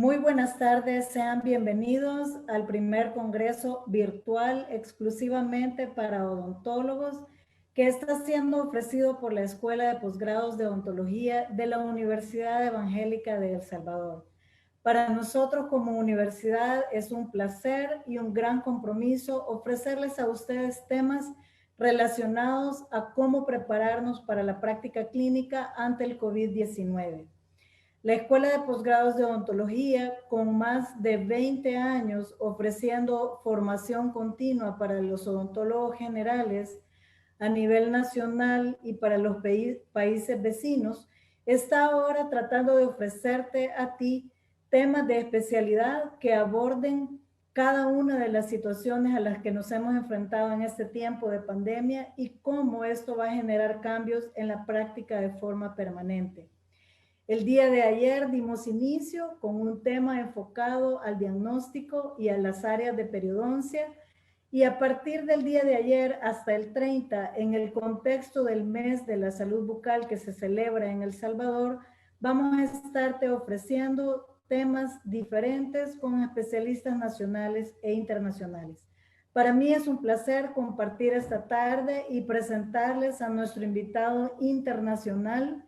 Muy buenas tardes, sean bienvenidos al primer congreso virtual exclusivamente para odontólogos que está siendo ofrecido por la Escuela de Posgrados de Odontología de la Universidad Evangélica de El Salvador. Para nosotros como universidad es un placer y un gran compromiso ofrecerles a ustedes temas relacionados a cómo prepararnos para la práctica clínica ante el COVID-19. La Escuela de Posgrados de Odontología, con más de 20 años ofreciendo formación continua para los odontólogos generales a nivel nacional y para los países vecinos, está ahora tratando de ofrecerte a ti temas de especialidad que aborden cada una de las situaciones a las que nos hemos enfrentado en este tiempo de pandemia y cómo esto va a generar cambios en la práctica de forma permanente. El día de ayer dimos inicio con un tema enfocado al diagnóstico y a las áreas de periodoncia, y a partir del día de ayer hasta el 30, en el contexto del mes de la salud bucal que se celebra en El Salvador, vamos a estarte ofreciendo temas diferentes con especialistas nacionales e internacionales. Para mí es un placer compartir esta tarde y presentarles a nuestro invitado internacional,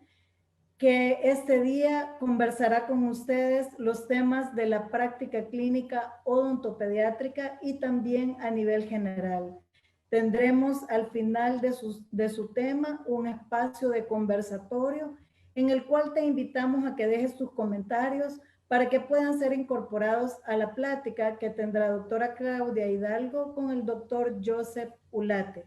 que este día conversará con ustedes los temas de la práctica clínica odontopediátrica y también a nivel general. Tendremos al final de su tema un espacio de conversatorio en el cual te invitamos a que dejes tus comentarios para que puedan ser incorporados a la plática que tendrá la doctora Claudia Hidalgo con el doctor Joseph Ulate.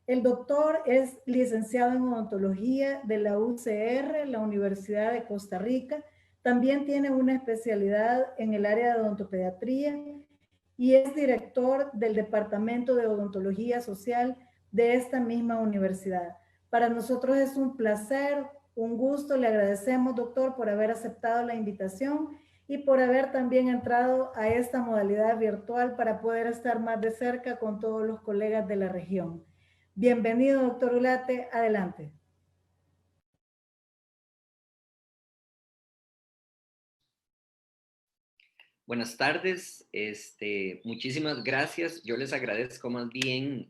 El doctor es licenciado en odontología de la UCR, la Universidad de Costa Rica. También tiene una especialidad en el área de odontopediatría y es director del Departamento de Odontología Social de esta misma universidad. Para nosotros es un placer, un gusto. Le agradecemos, doctor, por haber aceptado la invitación y por haber también entrado a esta modalidad virtual para poder estar más de cerca con todos los colegas de la región. Bienvenido, doctor Ulate, adelante. Buenas tardes, muchísimas gracias. Yo les agradezco más bien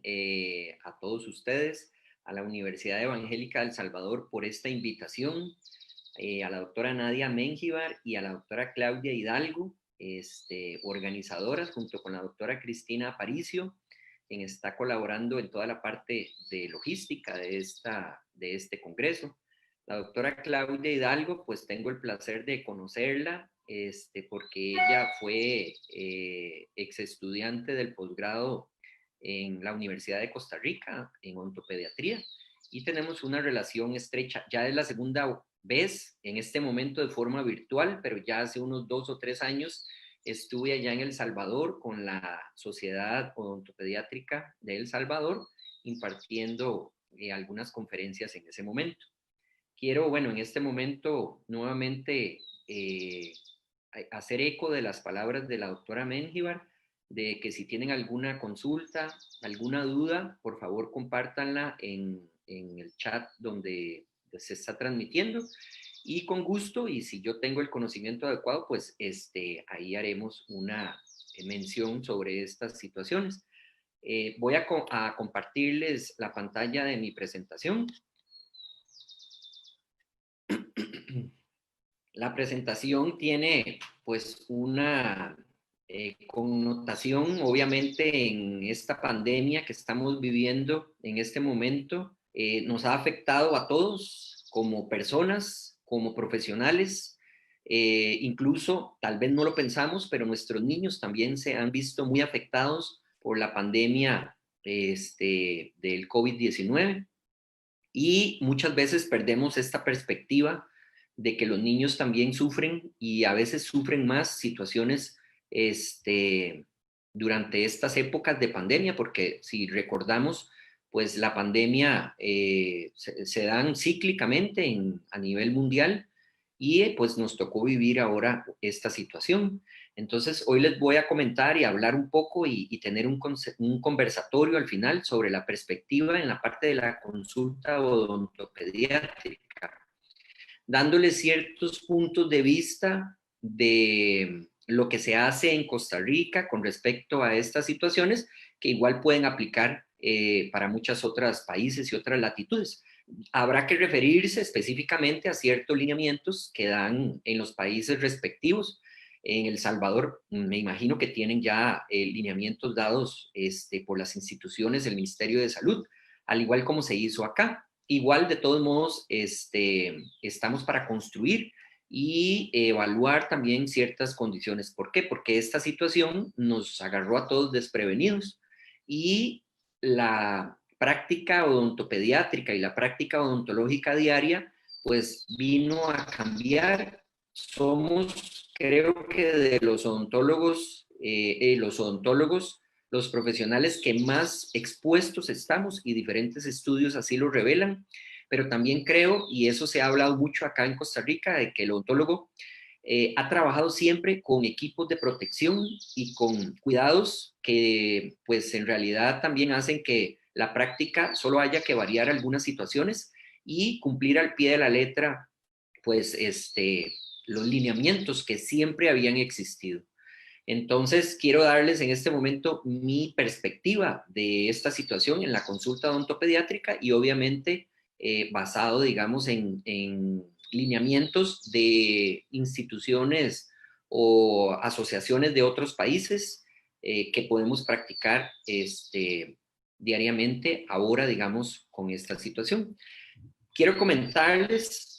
a todos ustedes, a la Universidad Evangélica de El Salvador por esta invitación, a la doctora Nadia Mengíbar y a la doctora Claudia Hidalgo, organizadoras, junto con la doctora Cristina Aparicio, quien está colaborando en toda la parte de logística de este congreso. La doctora Claudia Hidalgo, pues tengo el placer de conocerla, porque ella fue ex estudiante del posgrado en la Universidad de Costa Rica, en odontopediatría, y tenemos una relación estrecha. Ya es la segunda vez, en este momento de forma virtual, pero ya hace unos 2 o 3 años estuve allá en El Salvador con la Sociedad Odontopediátrica de El Salvador, impartiendo algunas conferencias en ese momento. Quiero, bueno, en este momento nuevamente hacer eco de las palabras de la doctora Mengíbar, de que si tienen alguna consulta, alguna duda, por favor compártanla en el chat donde se está transmitiendo, y con gusto, y si yo tengo el conocimiento adecuado, pues ahí haremos una mención sobre estas situaciones. Voy a compartirles la pantalla de mi presentación. La presentación tiene pues una connotación, obviamente, en esta pandemia que estamos viviendo en este momento. Nos ha afectado a todos como personas, como profesionales, incluso tal vez no lo pensamos, pero nuestros niños también se han visto muy afectados por la pandemia del COVID-19, y muchas veces perdemos esta perspectiva de que los niños también sufren, y a veces sufren más situaciones durante estas épocas de pandemia, porque si recordamos, pues la pandemia se dan cíclicamente a nivel mundial, y pues nos tocó vivir ahora esta situación. Entonces, hoy les voy a comentar y hablar un poco y tener un conversatorio al final sobre la perspectiva en la parte de la consulta odontopediátrica, dándoles ciertos puntos de vista de lo que se hace en Costa Rica con respecto a estas situaciones, que igual pueden aplicar para muchos otros países y otras latitudes. Habrá que referirse específicamente a ciertos lineamientos que dan en los países respectivos. En El Salvador, me imagino que tienen ya lineamientos dados por las instituciones del Ministerio de Salud, al igual como se hizo acá. Igual, de todos modos, estamos para construir y evaluar también ciertas condiciones. ¿Por qué? Porque esta situación nos agarró a todos desprevenidos y la práctica odontopediátrica y la práctica odontológica diaria pues vino a cambiar. Somos, creo que de los odontólogos, los profesionales que más expuestos estamos, y diferentes estudios así lo revelan, pero también creo, y eso se ha hablado mucho acá en Costa Rica, de que el odontólogo ha trabajado siempre con equipos de protección y con cuidados que pues en realidad también hacen que la práctica solo haya que variar algunas situaciones y cumplir al pie de la letra pues los lineamientos que siempre habían existido. Entonces, quiero darles en este momento mi perspectiva de esta situación en la consulta odontopediátrica y obviamente basado, digamos, en lineamientos de instituciones o asociaciones de otros países que podemos practicar diariamente ahora, digamos, con esta situación. Quiero comentarles,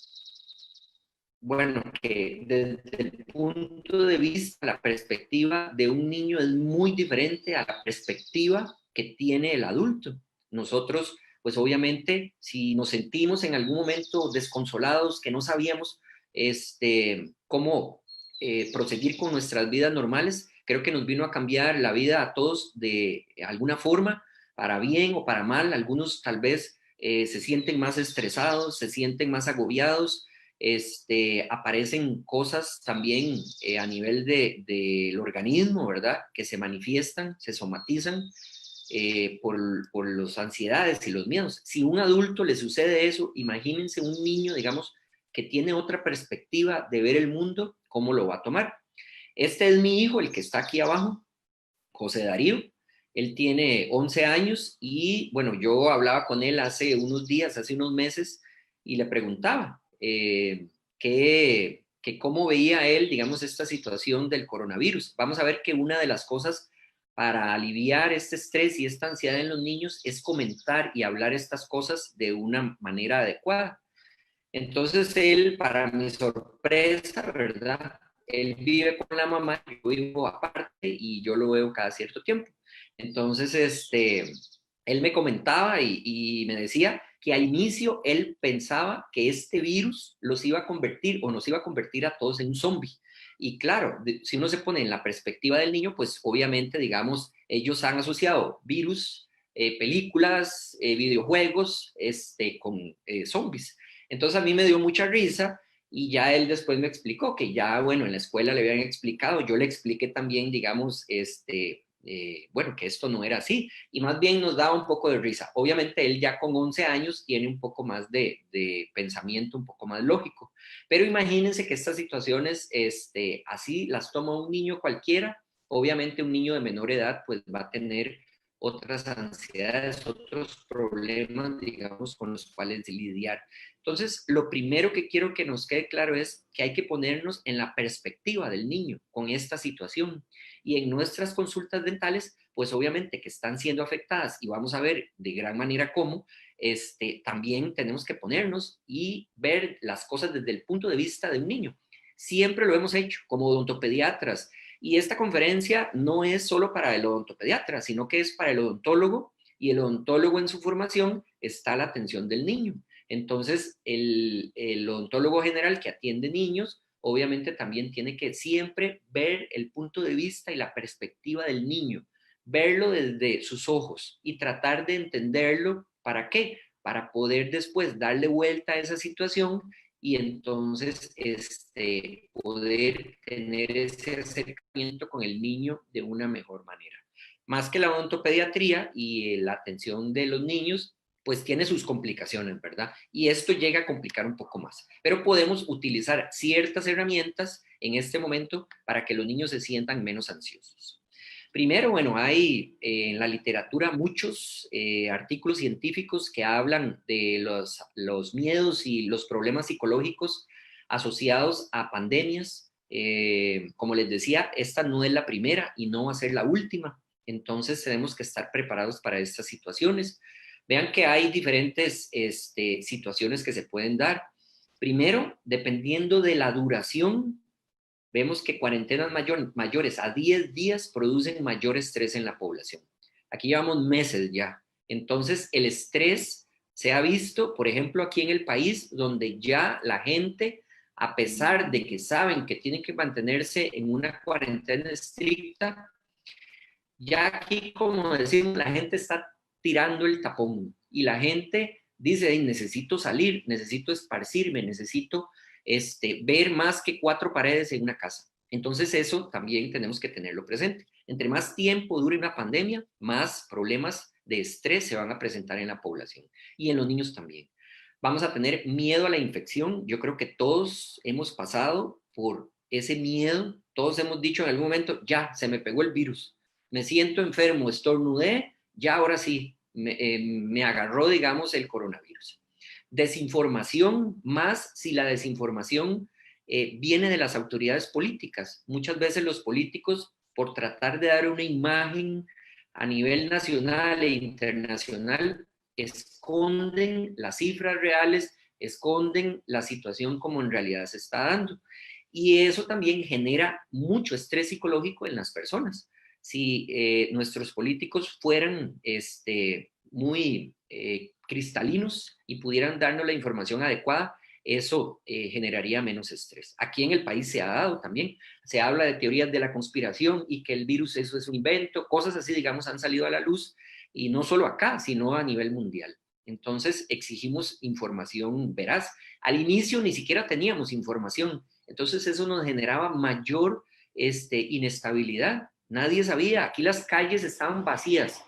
bueno, que desde el punto de vista, la perspectiva de un niño es muy diferente a la perspectiva que tiene el adulto. Nosotros, pues obviamente, si nos sentimos en algún momento desconsolados, que no sabíamos cómo proseguir con nuestras vidas normales, creo que nos vino a cambiar la vida a todos de alguna forma, para bien o para mal. Algunos tal vez se sienten más estresados, se sienten más agobiados, aparecen cosas también a nivel del organismo, ¿verdad? Que se manifiestan, se somatizan por las ansiedades y los miedos. Si a un adulto le sucede eso, imagínense un niño, digamos, que tiene otra perspectiva de ver el mundo, ¿cómo lo va a tomar? Este es mi hijo, el que está aquí abajo, José Darío. Él tiene 11 años y, bueno, yo hablaba con él hace unos días, hace unos meses, y le preguntaba que cómo veía él, digamos, esta situación del coronavirus. Vamos a ver que una de las cosas para aliviar este estrés y esta ansiedad en los niños es comentar y hablar estas cosas de una manera adecuada. Entonces él, para mi sorpresa, ¿verdad? Él vive con la mamá, yo vivo aparte y yo lo veo cada cierto tiempo. Entonces, él me comentaba y me decía que al inicio él pensaba que este virus los iba a convertir o nos iba a convertir a todos en un zombie. Y claro, si uno se pone en la perspectiva del niño, pues obviamente, digamos, ellos han asociado virus, películas, videojuegos, con zombies. Entonces a mí me dio mucha risa y ya él después me explicó que ya, bueno, en la escuela le habían explicado, yo le expliqué también, digamos, bueno, que esto no era así y más bien nos daba un poco de risa. Obviamente él ya con 11 años tiene un poco más de pensamiento, un poco más lógico, pero imagínense que estas situaciones así las toma un niño cualquiera. Obviamente un niño de menor edad pues va a tener otras ansiedades, otros problemas, digamos, con los cuales lidiar. Entonces, lo primero que quiero que nos quede claro es que hay que ponernos en la perspectiva del niño con esta situación. Y en nuestras consultas dentales, pues obviamente que están siendo afectadas y vamos a ver de gran manera cómo, también tenemos que ponernos y ver las cosas desde el punto de vista de un niño. Siempre lo hemos hecho como odontopediatras y esta conferencia no es solo para el odontopediatra, sino que es para el odontólogo y el odontólogo en su formación está la atención del niño. Entonces, el odontólogo general que atiende niños, obviamente también tiene que siempre ver el punto de vista y la perspectiva del niño, verlo desde sus ojos y tratar de entenderlo. ¿Para qué? Para poder después darle vuelta a esa situación y entonces poder tener ese acercamiento con el niño de una mejor manera. Más que la odontopediatría y la atención de los niños, pues tiene sus complicaciones, ¿verdad? Y esto llega a complicar un poco más. Pero podemos utilizar ciertas herramientas en este momento para que los niños se sientan menos ansiosos. Primero, bueno, hay en la literatura muchos artículos científicos que hablan de los miedos y los problemas psicológicos asociados a pandemias. Como les decía, esta no es la primera y no va a ser la última. Entonces tenemos que estar preparados para estas situaciones. Vean que hay diferentes situaciones que se pueden dar. Primero, dependiendo de la duración, vemos que cuarentenas mayores a 10 días producen mayor estrés en la población. Aquí llevamos meses ya. Entonces, el estrés se ha visto, por ejemplo, aquí en el país, donde ya la gente, a pesar de que saben que tienen que mantenerse en una cuarentena estricta, ya aquí, como decimos, la gente está tirando el tapón y la gente dice, necesito salir, necesito esparcirme, necesito ver más que 4 paredes en una casa. Entonces eso también tenemos que tenerlo presente. Entre más tiempo dure una pandemia, más problemas de estrés se van a presentar en la población y en los niños también. Vamos a tener miedo a la infección. Yo creo que todos hemos pasado por ese miedo. Todos hemos dicho en algún momento, ya, se me pegó el virus. Me siento enfermo, estornudé, ya ahora sí, me agarró, digamos, el coronavirus. Desinformación, más si la desinformación viene de las autoridades políticas. Muchas veces los políticos, por tratar de dar una imagen a nivel nacional e internacional, esconden las cifras reales, esconden la situación como en realidad se está dando. Y eso también genera mucho estrés psicológico en las personas. Si nuestros políticos fueran muy cristalinos y pudieran darnos la información adecuada, eso generaría menos estrés. Aquí en el país se ha dado también, se habla de teorías de la conspiración y que el virus eso es un invento, cosas así, digamos, han salido a la luz y no solo acá, sino a nivel mundial. Entonces exigimos información veraz. Al inicio ni siquiera teníamos información, entonces eso nos generaba mayor inestabilidad. Nadie sabía, aquí las calles estaban vacías.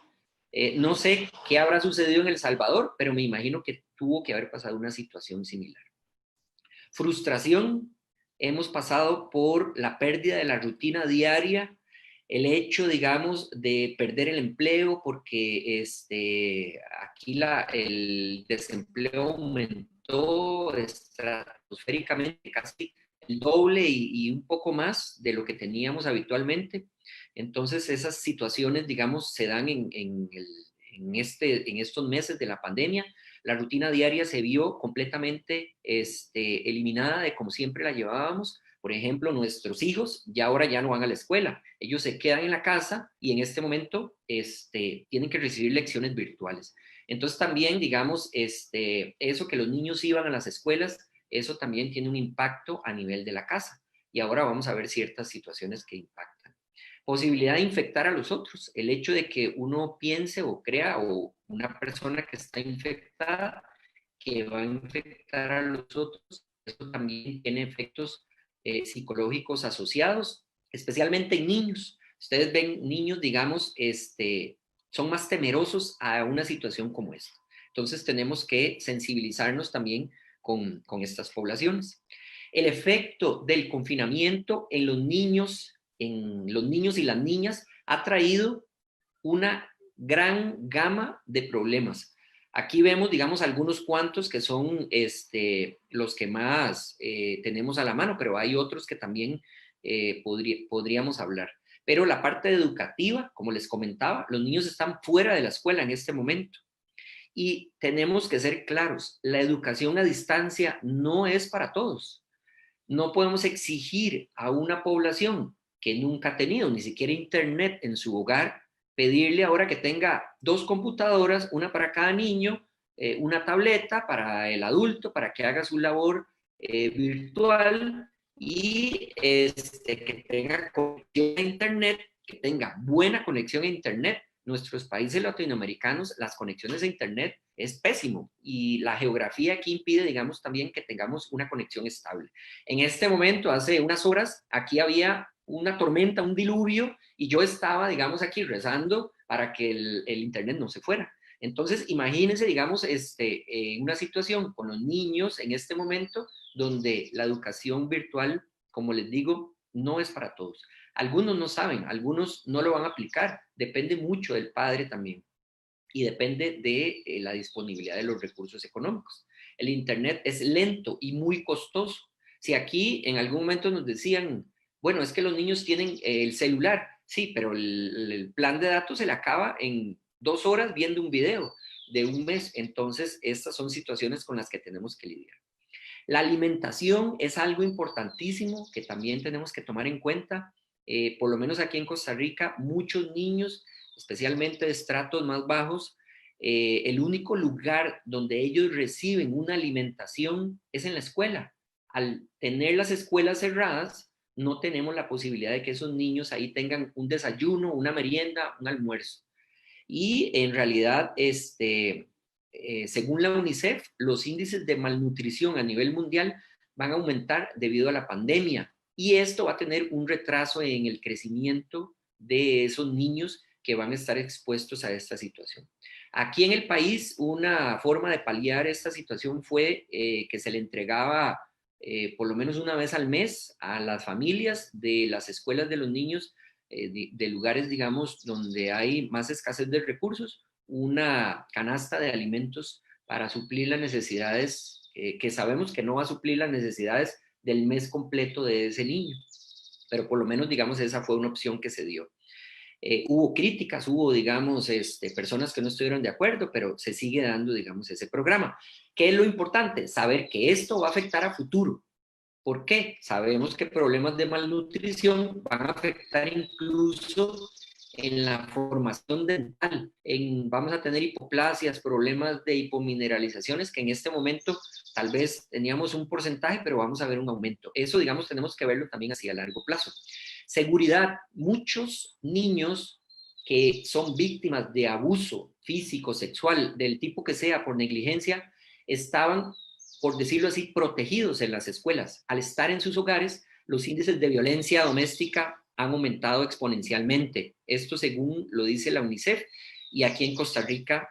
No sé qué habrá sucedido en El Salvador, pero me imagino que tuvo que haber pasado una situación similar. Frustración, hemos pasado por la pérdida de la rutina diaria, el hecho, digamos, de perder el empleo porque aquí el desempleo aumentó estratosféricamente, casi el doble y un poco más de lo que teníamos habitualmente. Entonces, esas situaciones, digamos, se dan en estos meses de la pandemia. La rutina diaria se vio completamente eliminada de como siempre la llevábamos. Por ejemplo, nuestros hijos ya ahora ya no van a la escuela, ellos se quedan en la casa y en este momento tienen que recibir lecciones virtuales. Entonces también, digamos, eso que los niños iban a las escuelas, eso también tiene un impacto a nivel de la casa. Y ahora vamos a ver ciertas situaciones que impactan. Posibilidad de infectar a los otros. El hecho de que uno piense o crea o una persona que está infectada que va a infectar a los otros, eso también tiene efectos psicológicos asociados, especialmente en niños. Ustedes ven niños, digamos, son más temerosos a una situación como esta. Entonces tenemos que sensibilizarnos también con estas poblaciones. El efecto del confinamiento en los niños y las niñas ha traído una gran gama de problemas. Aquí vemos, digamos, algunos cuantos que son los que más tenemos a la mano, pero hay otros que también podríamos hablar. Pero la parte educativa, como les comentaba, los niños están fuera de la escuela en este momento. Y tenemos que ser claros, la educación a distancia no es para todos. No podemos exigir a una población que nunca ha tenido ni siquiera internet en su hogar, pedirle ahora que tenga 2 computadoras, una para cada niño, una tableta para el adulto, para que haga su labor virtual y que tenga conexión a internet, que tenga buena conexión a internet. Nuestros países latinoamericanos, las conexiones a internet es pésimo y la geografía aquí impide, digamos, también que tengamos una conexión estable. En este momento, hace unas horas, aquí había una tormenta, un diluvio, y yo estaba, digamos, aquí rezando para que el internet no se fuera. Entonces, imagínense, digamos, una situación con los niños en este momento donde la educación virtual, como les digo, no es para todos. Algunos no saben, algunos no lo van a aplicar, depende mucho del padre también y depende de la disponibilidad de los recursos económicos. El Internet es lento y muy costoso. Si aquí en algún momento nos decían, bueno, es que los niños tienen el celular, sí, pero el plan de datos se le acaba en 2 horas viendo un video de un mes. Entonces, estas son situaciones con las que tenemos que lidiar. La alimentación es algo importantísimo que también tenemos que tomar en cuenta. Por lo menos aquí en Costa Rica, muchos niños, especialmente de estratos más bajos, el único lugar donde ellos reciben una alimentación es en la escuela. Al tener las escuelas cerradas, no tenemos la posibilidad de que esos niños ahí tengan un desayuno, una merienda, un almuerzo. Y en realidad, según la UNICEF, los índices de malnutrición a nivel mundial van a aumentar debido a la pandemia. Y esto va a tener un retraso en el crecimiento de esos niños que van a estar expuestos a esta situación. Aquí en el país, una forma de paliar esta situación fue que se le entregaba por lo menos una vez al mes a las familias de las escuelas de los niños de lugares, digamos, donde hay más escasez de recursos, una canasta de alimentos para suplir las necesidades, que sabemos que no va a suplir las necesidades del mes completo de ese niño, pero por lo menos, digamos, esa fue una opción que se dio. Hubo críticas, hubo, digamos, personas que no estuvieron de acuerdo, pero se sigue dando, digamos, ese programa. ¿Qué es lo importante? Saber que esto va a afectar a futuro. ¿Por qué? Sabemos que problemas de malnutrición van a afectar incluso en la formación dental. Vamos a tener hipoplasias, problemas de hipomineralizaciones que en este momento tal vez teníamos un porcentaje, pero vamos a ver un aumento. Eso, digamos, tenemos que verlo también así a largo plazo. Seguridad. Muchos niños que son víctimas de abuso físico, sexual, del tipo que sea, por negligencia, estaban, por decirlo así, protegidos en las escuelas. Al estar en sus hogares, los índices de violencia doméstica han aumentado exponencialmente. Esto según lo dice la UNICEF, y aquí en Costa Rica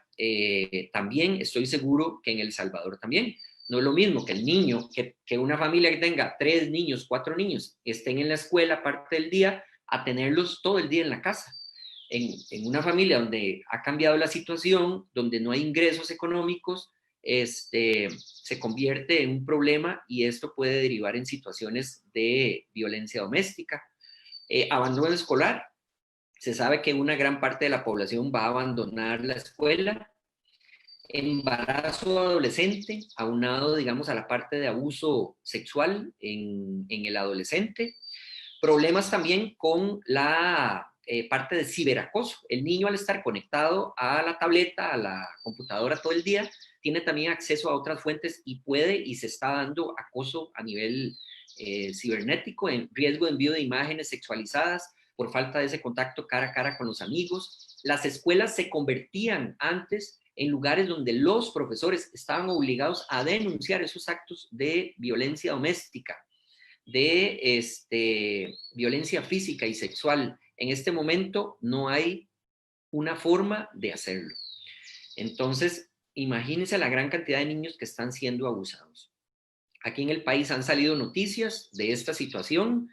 también, estoy seguro que en El Salvador también. No es lo mismo que el niño, que una familia que tenga 3 niños, 4 niños, estén en la escuela parte del día, a tenerlos todo el día en la casa. En una familia donde ha cambiado la situación, donde no hay ingresos económicos, se convierte en un problema y esto puede derivar en situaciones de violencia doméstica. Abandono escolar. Se sabe que una gran parte de la población va a abandonar la escuela. Embarazo adolescente, aunado, digamos, a la parte de abuso sexual en el adolescente. Problemas también con la parte de ciberacoso. El niño, al estar conectado a la tableta, a la computadora todo el día, tiene también acceso a otras fuentes y puede y se está dando acoso a nivel cibernético, en riesgo de envío de imágenes sexualizadas por falta de ese contacto cara a cara con los amigos. Las escuelas se convertían antes en lugares donde los profesores estaban obligados a denunciar esos actos de violencia doméstica, de violencia física y sexual. En este momento no hay una forma de hacerlo. Entonces, imagínense la gran cantidad de niños que están siendo abusados. Aquí en el país han salido noticias de esta situación,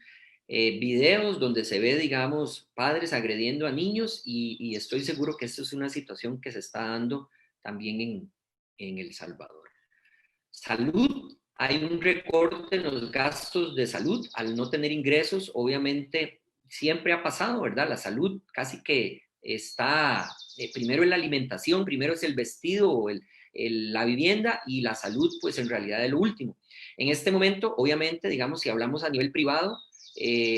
videos donde se ve, digamos, padres agrediendo a niños y estoy seguro que esto es una situación que se está dando también en El Salvador. Salud. Hay un recorte en los gastos de salud al no tener ingresos. Obviamente, siempre ha pasado, ¿verdad? La salud casi que está, primero en la alimentación, primero es el vestido, la vivienda y la salud, pues en realidad es lo último. En este momento, obviamente, digamos, si hablamos a nivel privado,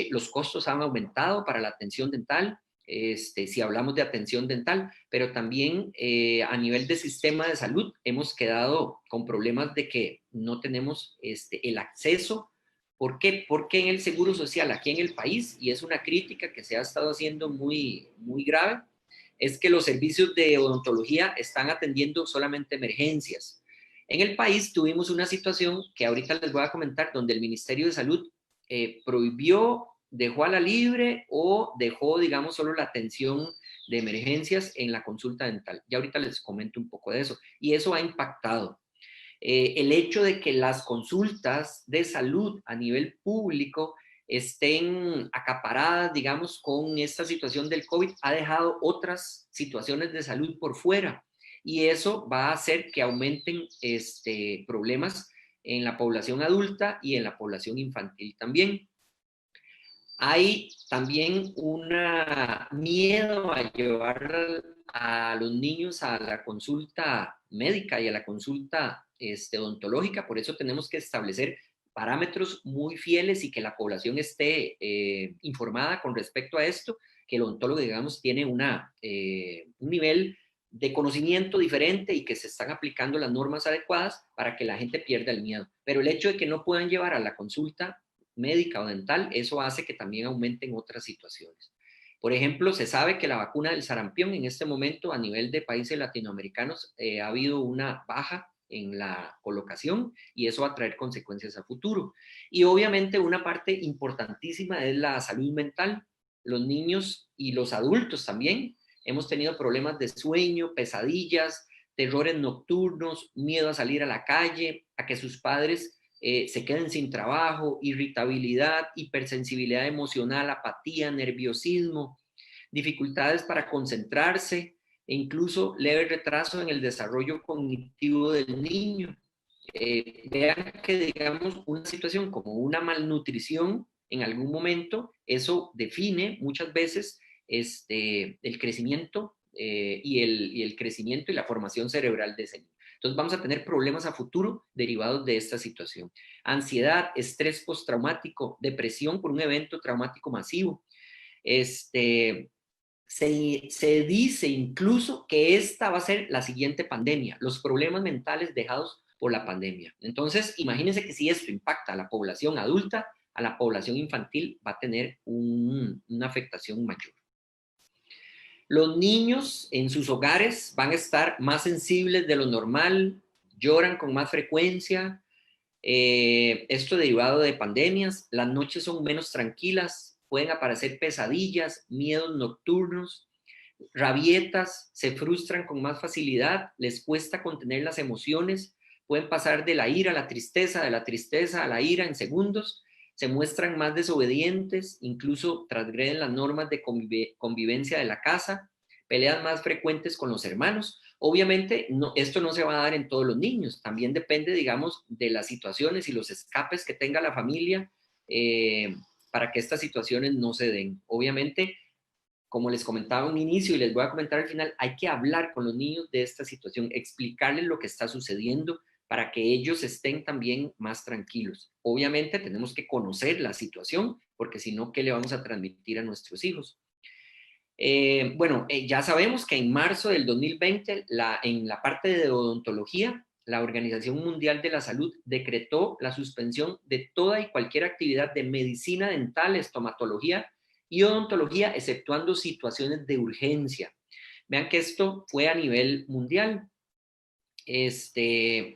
los costos han aumentado para la atención dental, si hablamos de atención dental, pero también a nivel de sistema de salud hemos quedado con problemas de que no tenemos el acceso. ¿Por qué? Porque en el Seguro Social aquí en el país, y es una crítica que se ha estado haciendo muy, muy grave, es que los servicios de odontología están atendiendo solamente emergencias. En el país tuvimos una situación que ahorita les voy a comentar, donde el Ministerio de Salud prohibió, dejó a la libre o dejó, digamos, solo la atención de emergencias en la consulta dental. Ya ahorita les comento un poco de eso. Y eso ha impactado. El hecho de que las consultas de salud a nivel público estén acaparadas, digamos, con esta situación del COVID, ha dejado otras situaciones de salud por fuera. Y eso va a hacer que aumenten problemas en la población adulta y en la población infantil también. Hay también un miedo a llevar a los niños a la consulta médica y a la consulta odontológica, por eso tenemos que establecer parámetros muy fieles y que la población esté informada con respecto a esto, que el odontólogo, digamos, tiene un nivel de conocimiento diferente y que se están aplicando las normas adecuadas para que la gente pierda el miedo. Pero el hecho de que no puedan llevar a la consulta médica o dental, eso hace que también aumenten otras situaciones. Por ejemplo, se sabe que la vacuna del sarampión en este momento a nivel de países latinoamericanos ha habido una baja en la colocación y eso va a traer consecuencias a futuro. Y obviamente una parte importantísima es la salud mental. Los niños y los adultos también hemos tenido problemas de sueño, pesadillas, terrores nocturnos, miedo a salir a la calle, a que sus padres se queden sin trabajo, irritabilidad, hipersensibilidad emocional, apatía, nerviosismo, dificultades para concentrarse e incluso leve retraso en el desarrollo cognitivo del niño. Vean que, digamos, una situación como una malnutrición en algún momento, eso define muchas veces el crecimiento y el crecimiento y la formación cerebral de ese niño. Entonces vamos a tener problemas a futuro derivados de esta situación. Ansiedad, estrés postraumático, depresión por un evento traumático masivo. Se dice incluso que esta va a ser la siguiente pandemia, los problemas mentales dejados por la pandemia. Entonces, imagínense que si esto impacta a la población adulta, a la población infantil va a tener una afectación mayor. Los niños en sus hogares van a estar más sensibles de lo normal, lloran con más frecuencia, esto derivado de pandemias, las noches son menos tranquilas, pueden aparecer pesadillas, miedos nocturnos, rabietas, se frustran con más facilidad, les cuesta contener las emociones, pueden pasar de la ira a la tristeza, de la tristeza a la ira en segundos, se muestran más desobedientes, incluso transgreden las normas de convivencia de la casa, peleas más frecuentes con los hermanos. Obviamente, esto no se va a dar en todos los niños, también depende, digamos, de las situaciones y los escapes que tenga la familia para que estas situaciones no se den. Obviamente, como les comentaba en un inicio y les voy a comentar al final, hay que hablar con los niños de esta situación, explicarles lo que está sucediendo para que ellos estén también más tranquilos. Obviamente tenemos que conocer la situación, porque si no, ¿qué le vamos a transmitir a nuestros hijos? Ya sabemos que en marzo del 2020, en la parte de odontología, la Organización Mundial de la Salud decretó la suspensión de toda y cualquier actividad de medicina dental, estomatología y odontología, exceptuando situaciones de urgencia. Vean que esto fue a nivel mundial.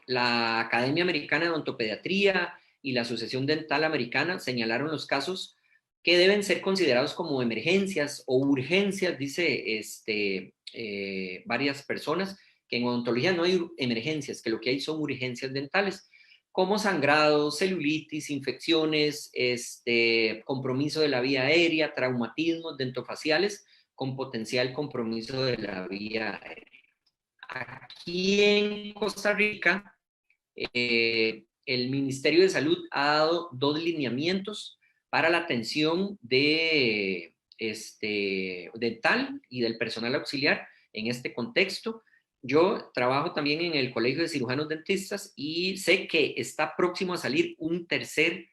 La Academia Americana de Odontopediatría y la Asociación Dental Americana señalaron los casos que deben ser considerados como emergencias o urgencias, dice varias personas, que en odontología no hay emergencias, que lo que hay son urgencias dentales, como sangrados, celulitis, infecciones, compromiso de la vía aérea, traumatismos dentofaciales con potencial compromiso de la vía aérea. Aquí en Costa Rica, el Ministerio de Salud ha dado 2 lineamientos para la atención de dental y del personal auxiliar en este contexto. Yo trabajo también en el Colegio de Cirujanos Dentistas y sé que está próximo a salir un tercer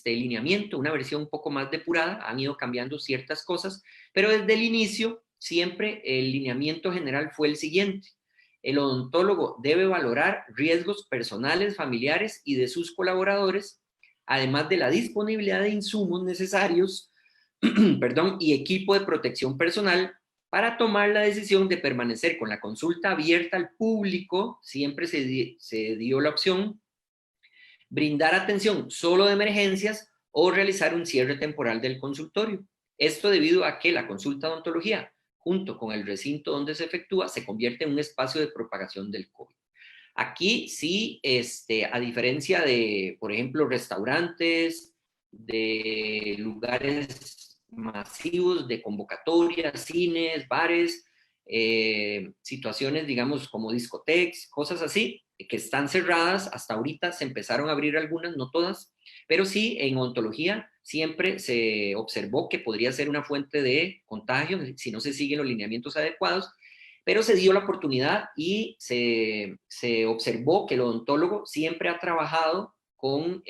lineamiento, una versión un poco más depurada. Han ido cambiando ciertas cosas, pero desde el inicio siempre el lineamiento general fue el siguiente: el odontólogo debe valorar riesgos personales, familiares y de sus colaboradores, además de la disponibilidad de insumos necesarios perdón, y equipo de protección personal para tomar la decisión de permanecer con la consulta abierta al público. Siempre se dio la opción, brindar atención solo de emergencias o realizar un cierre temporal del consultorio. Esto debido a que la consulta de odontología, junto con el recinto donde se efectúa, se convierte en un espacio de propagación del COVID. Aquí sí, a diferencia de, por ejemplo, restaurantes, de lugares masivos de convocatorias, cines, bares, situaciones, digamos, como discotecas, cosas así, que están cerradas. Hasta ahorita se empezaron a abrir algunas, no todas, pero sí en odontología siempre se observó que podría ser una fuente de contagio si no se siguen los lineamientos adecuados, pero se dio la oportunidad y se observó que el odontólogo siempre ha trabajado con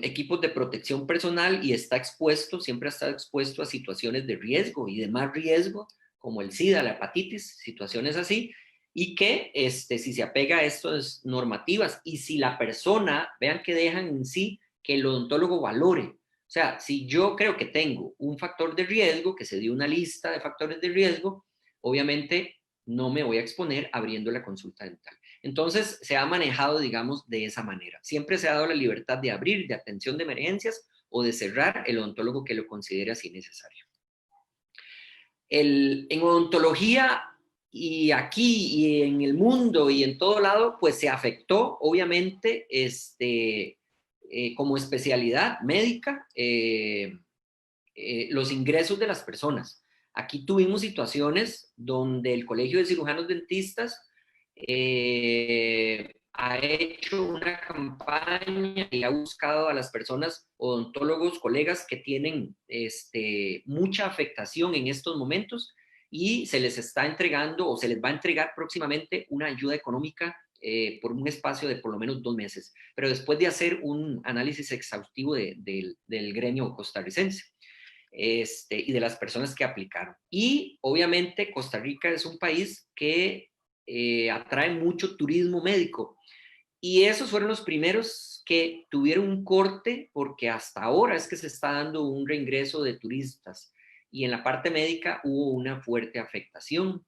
equipos de protección personal y está expuesto, siempre ha estado expuesto a situaciones de riesgo y de más riesgo, como el SIDA, la hepatitis, situaciones así, y que si se apega a estas normativas y si la persona, vean que dejan en sí que el odontólogo valore. O sea, si yo creo que tengo un factor de riesgo, que se dio una lista de factores de riesgo, obviamente no me voy a exponer abriendo la consulta dental. Entonces, se ha manejado, digamos, de esa manera. Siempre se ha dado la libertad de abrir, de atención de emergencias o de cerrar el odontólogo que lo considere así necesario. En odontología y aquí y en el mundo y en todo lado, pues se afectó, obviamente, como especialidad médica, los ingresos de las personas. Aquí tuvimos situaciones donde el Colegio de Cirujanos Dentistas ha hecho una campaña y ha buscado a las personas, odontólogos, colegas que tienen mucha afectación en estos momentos y se les está entregando o se les va a entregar próximamente una ayuda económica por un espacio de por lo menos 2 meses, pero después de hacer un análisis exhaustivo del gremio costarricense. Y de las personas que aplicaron. Y obviamente Costa Rica es un país que atrae mucho turismo médico. Y esos fueron los primeros que tuvieron un corte porque hasta ahora es que se está dando un reingreso de turistas. Y en la parte médica hubo una fuerte afectación.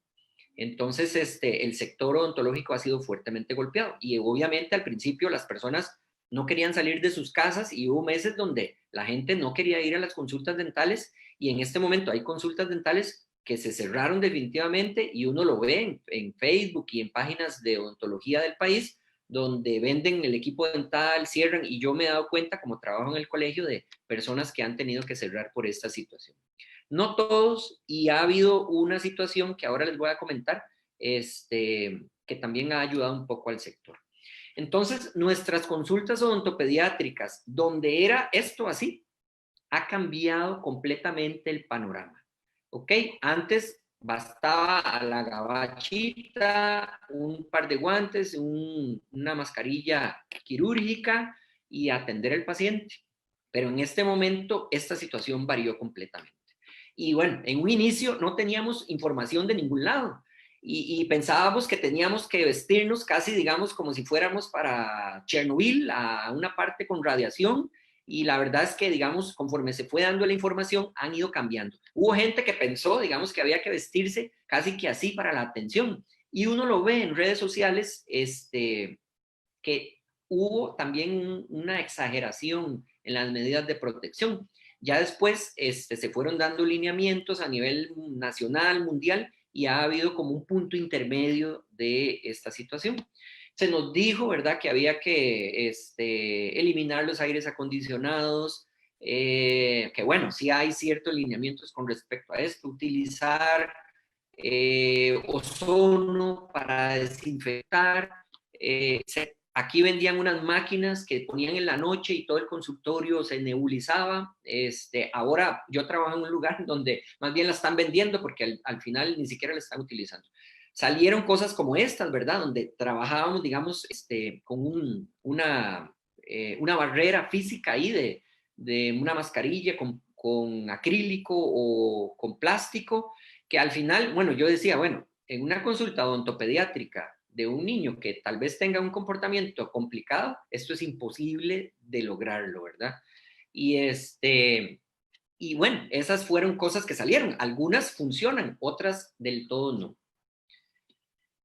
Entonces, el sector odontológico ha sido fuertemente golpeado y obviamente al principio las personas no querían salir de sus casas y hubo meses donde la gente no quería ir a las consultas dentales y en este momento hay consultas dentales que se cerraron definitivamente y uno lo ve en Facebook y en páginas de odontología del país donde venden el equipo dental, cierran y yo me he dado cuenta como trabajo en el colegio de personas que han tenido que cerrar por esta situación. No todos, y ha habido una situación que ahora les voy a comentar, que también ha ayudado un poco al sector. Entonces, nuestras consultas odontopediátricas, donde era esto así, ha cambiado completamente el panorama. ¿Ok? Antes bastaba a la gabachita, un par de guantes, una mascarilla quirúrgica y atender al paciente. Pero en este momento, esta situación varió completamente. Y bueno, en un inicio no teníamos información de ningún lado y pensábamos que teníamos que vestirnos casi, digamos, como si fuéramos para Chernobyl, a una parte con radiación. Y la verdad es que, digamos, conforme se fue dando la información, han ido cambiando. Hubo gente que pensó, digamos, que había que vestirse casi que así para la atención. Y uno lo ve en redes sociales, que hubo también una exageración en las medidas de protección. Ya después se fueron dando lineamientos a nivel nacional, mundial, y ha habido como un punto intermedio de esta situación. Se nos dijo, ¿verdad?, que había que eliminar los aires acondicionados, que bueno, sí hay ciertos lineamientos con respecto a esto, utilizar ozono para desinfectar. Aquí vendían unas máquinas que ponían en la noche y todo el consultorio se nebulizaba. Ahora yo trabajo en un lugar donde más bien la están vendiendo porque al final ni siquiera la están utilizando. Salieron cosas como estas, ¿verdad? Donde trabajábamos, digamos, con una barrera física ahí de una mascarilla con acrílico o con plástico, que al final, bueno, yo decía, bueno, en una consulta odontopediátrica de un niño que tal vez tenga un comportamiento complicado, esto es imposible de lograrlo, ¿verdad? Y y bueno, esas fueron cosas que salieron. Algunas funcionan, otras del todo no.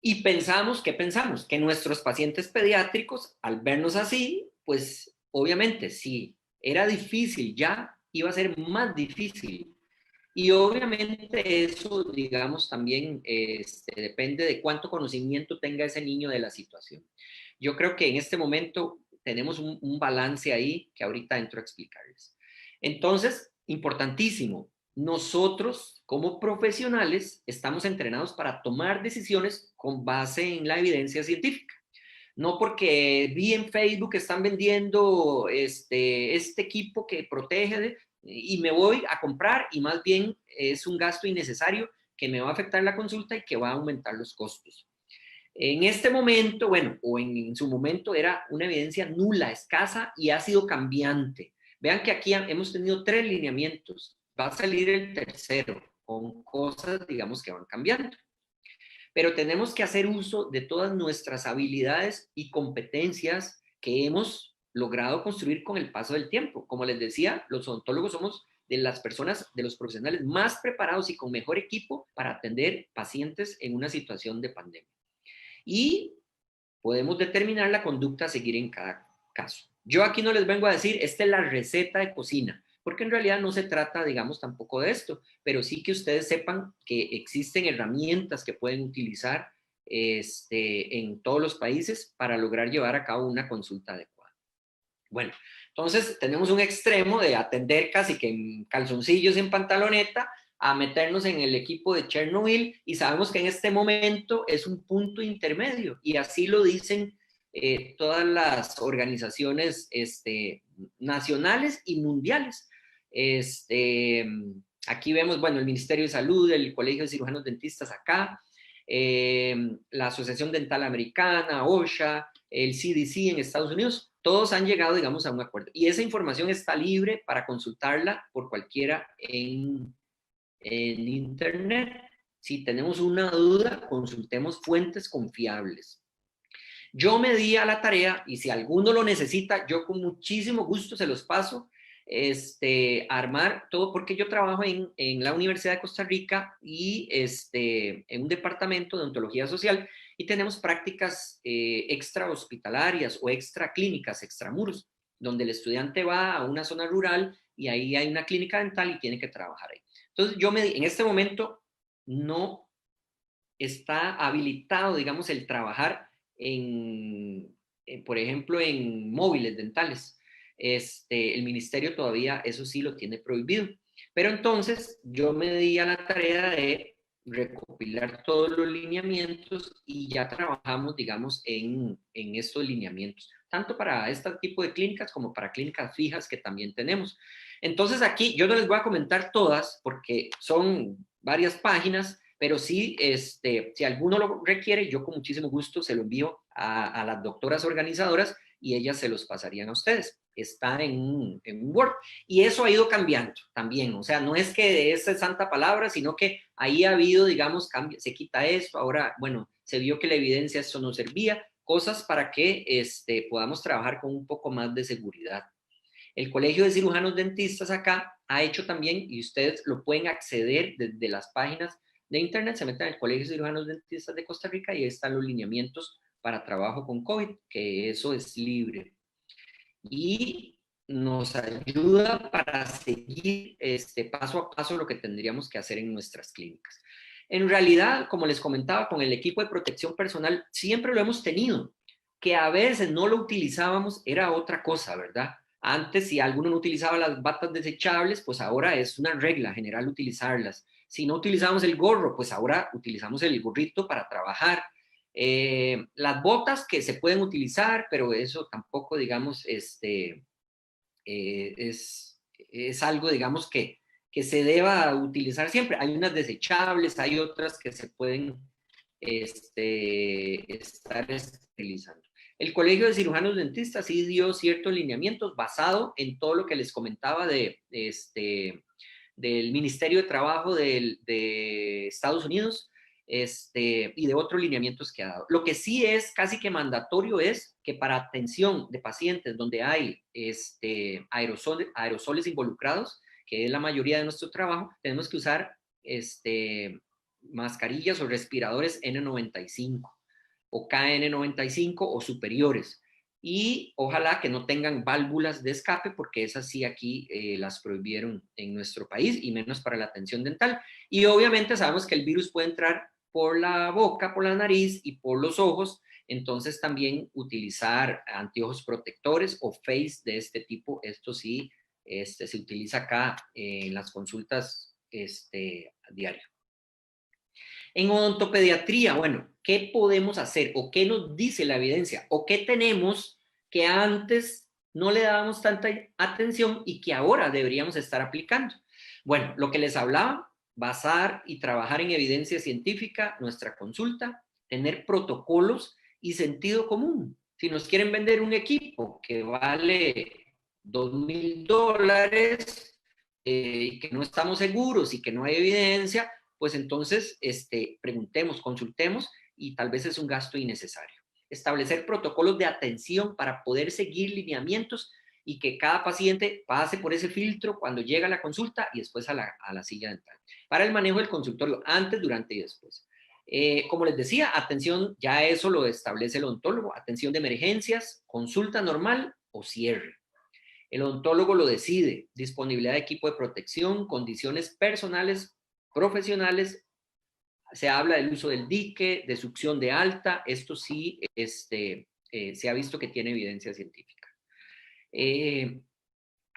Y pensamos, ¿qué pensamos? Que nuestros pacientes pediátricos, al vernos así, pues obviamente si era difícil ya, iba a ser más difícil. Y obviamente eso, digamos, también depende de cuánto conocimiento tenga ese niño de la situación. Yo creo que en este momento tenemos un balance ahí que ahorita entro a explicarles. Entonces, importantísimo, nosotros como profesionales estamos entrenados para tomar decisiones con base en la evidencia científica. No porque vi en Facebook que están vendiendo este equipo que protege y me voy a comprar y más bien es un gasto innecesario que me va a afectar la consulta y que va a aumentar los costos. En este momento, bueno, o en su momento era una evidencia nula, escasa y ha sido cambiante. Vean que aquí hemos tenido 3 lineamientos, va a salir el tercero con cosas, digamos, que van cambiando. Pero tenemos que hacer uso de todas nuestras habilidades y competencias que hemos logrado construir con el paso del tiempo. Como les decía, los odontólogos somos de las personas, de los profesionales más preparados y con mejor equipo para atender pacientes en una situación de pandemia. Y podemos determinar la conducta a seguir en cada caso. Yo aquí no les vengo a decir, esta es la receta de cocina, porque en realidad no se trata, digamos, tampoco de esto, pero sí que ustedes sepan que existen herramientas que pueden utilizar en todos los países para lograr llevar a cabo una consulta adecuada. Bueno, entonces tenemos un extremo de atender casi que en calzoncillos, en pantaloneta, a meternos en el equipo de Chernobyl y sabemos que en este momento es un punto intermedio y así lo dicen todas las organizaciones nacionales y mundiales. Aquí vemos, bueno, el Ministerio de Salud, el Colegio de Cirujanos Dentistas acá, la Asociación Dental Americana, OSHA, el CDC en Estados Unidos, todos han llegado, digamos, a un acuerdo. Y esa información está libre para consultarla por cualquiera en Internet. Si tenemos una duda, consultemos fuentes confiables. Yo me di a la tarea, y si alguno lo necesita, yo con muchísimo gusto se los paso, armar todo, porque yo trabajo en la Universidad de Costa Rica y en un departamento de odontología social y tenemos prácticas extra hospitalarias o extra clínicas, extramuros, donde el estudiante va a una zona rural y ahí hay una clínica dental y tiene que trabajar ahí. Entonces en este momento no está habilitado, digamos, el trabajar por ejemplo, en móviles dentales. El ministerio todavía eso sí lo tiene prohibido. Pero entonces yo me di a la tarea de recopilar todos los lineamientos y ya trabajamos, digamos, en estos lineamientos, tanto para este tipo de clínicas como para clínicas fijas que también tenemos. Entonces aquí yo no les voy a comentar todas porque son varias páginas, pero sí, si alguno lo requiere, yo con muchísimo gusto se lo envío a las doctoras organizadoras y ellas se los pasarían a ustedes. Está en un Word. Y eso ha ido cambiando también. O sea, no es que esa es santa palabra, sino que ahí ha habido, digamos, cambio, se quita esto, ahora, bueno, se vio que la evidencia eso no servía, cosas para que podamos trabajar con un poco más de seguridad. El Colegio de Cirujanos Dentistas acá ha hecho también, y ustedes lo pueden acceder desde las páginas de internet, se meten al Colegio de Cirujanos Dentistas de Costa Rica y ahí están los lineamientos para trabajo con COVID, que eso es libre. Y nos ayuda para seguir paso a paso lo que tendríamos que hacer en nuestras clínicas. En realidad, como les comentaba, con el equipo de protección personal siempre lo hemos tenido, que a veces no lo utilizábamos, era otra cosa, ¿verdad? Antes, si alguno no utilizaba las batas desechables, pues ahora es una regla general utilizarlas. Si no utilizamos el gorro, pues ahora utilizamos el gorrito para trabajar. Las botas que se pueden utilizar, pero eso tampoco, digamos, es algo, digamos, que se deba utilizar siempre. Hay unas desechables, hay otras que se pueden estar esterilizando. El Colegio de Cirujanos Dentistas sí dio ciertos lineamientos basado en todo lo que les comentaba del Ministerio de Trabajo de Estados Unidos y de otros lineamientos que ha dado. Lo que sí es casi que mandatorio es que para atención de pacientes donde hay aerosoles involucrados, que es la mayoría de nuestro trabajo, tenemos que usar mascarillas o respiradores N95 o KN95 o superiores. y ojalá que no tengan válvulas de escape, porque esas sí aquí las prohibieron en nuestro país, y menos para la atención dental. Y obviamente sabemos que el virus puede entrar por la boca, por la nariz y por los ojos, entonces también utilizar anteojos protectores o face de este tipo. Esto sí se utiliza acá en las consultas diario. En odontopediatría, bueno, ¿qué podemos hacer o qué nos dice la evidencia o qué tenemos que antes no le dábamos tanta atención y que ahora deberíamos estar aplicando? Bueno, lo que les hablaba, basar y trabajar en evidencia científica, nuestra consulta, tener protocolos y sentido común. Si nos quieren vender un equipo que vale $2,000 y que no estamos seguros y que no hay evidencia, pues entonces preguntemos, consultemos, y tal vez es un gasto innecesario. Establecer protocolos de atención para poder seguir lineamientos y que cada paciente pase por ese filtro cuando llega a la consulta y después a la silla dental. Para el manejo del consultorio, antes, durante y después. Como les decía, atención, ya eso lo establece el odontólogo, atención de emergencias, consulta normal o cierre. El odontólogo lo decide, disponibilidad de equipo de protección, condiciones personales, profesionales, se habla del uso del dique, de succión de alta, esto sí se ha visto que tiene evidencia científica.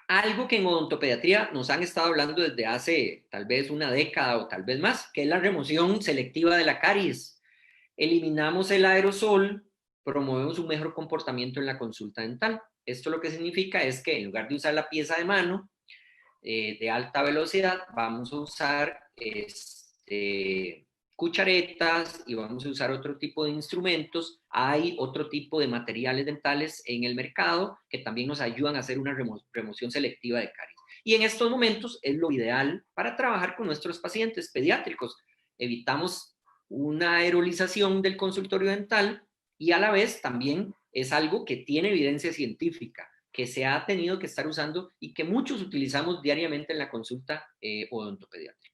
Algo que en odontopediatría nos han estado hablando desde hace tal vez una década o tal vez más, que es la remoción selectiva de la caries. Eliminamos el aerosol, promovemos un mejor comportamiento en la consulta dental. Esto lo que significa es que en lugar de usar la pieza de mano de alta velocidad, vamos a usar cucharetas y vamos a usar otro tipo de instrumentos. Hay otro tipo de materiales dentales en el mercado que también nos ayudan a hacer una remoción selectiva de caries. Y en estos momentos es lo ideal para trabajar con nuestros pacientes pediátricos. Evitamos una aerolización del consultorio dental y a la vez también es algo que tiene evidencia científica, que se ha tenido que estar usando y que muchos utilizamos diariamente en la consulta odontopediátrica.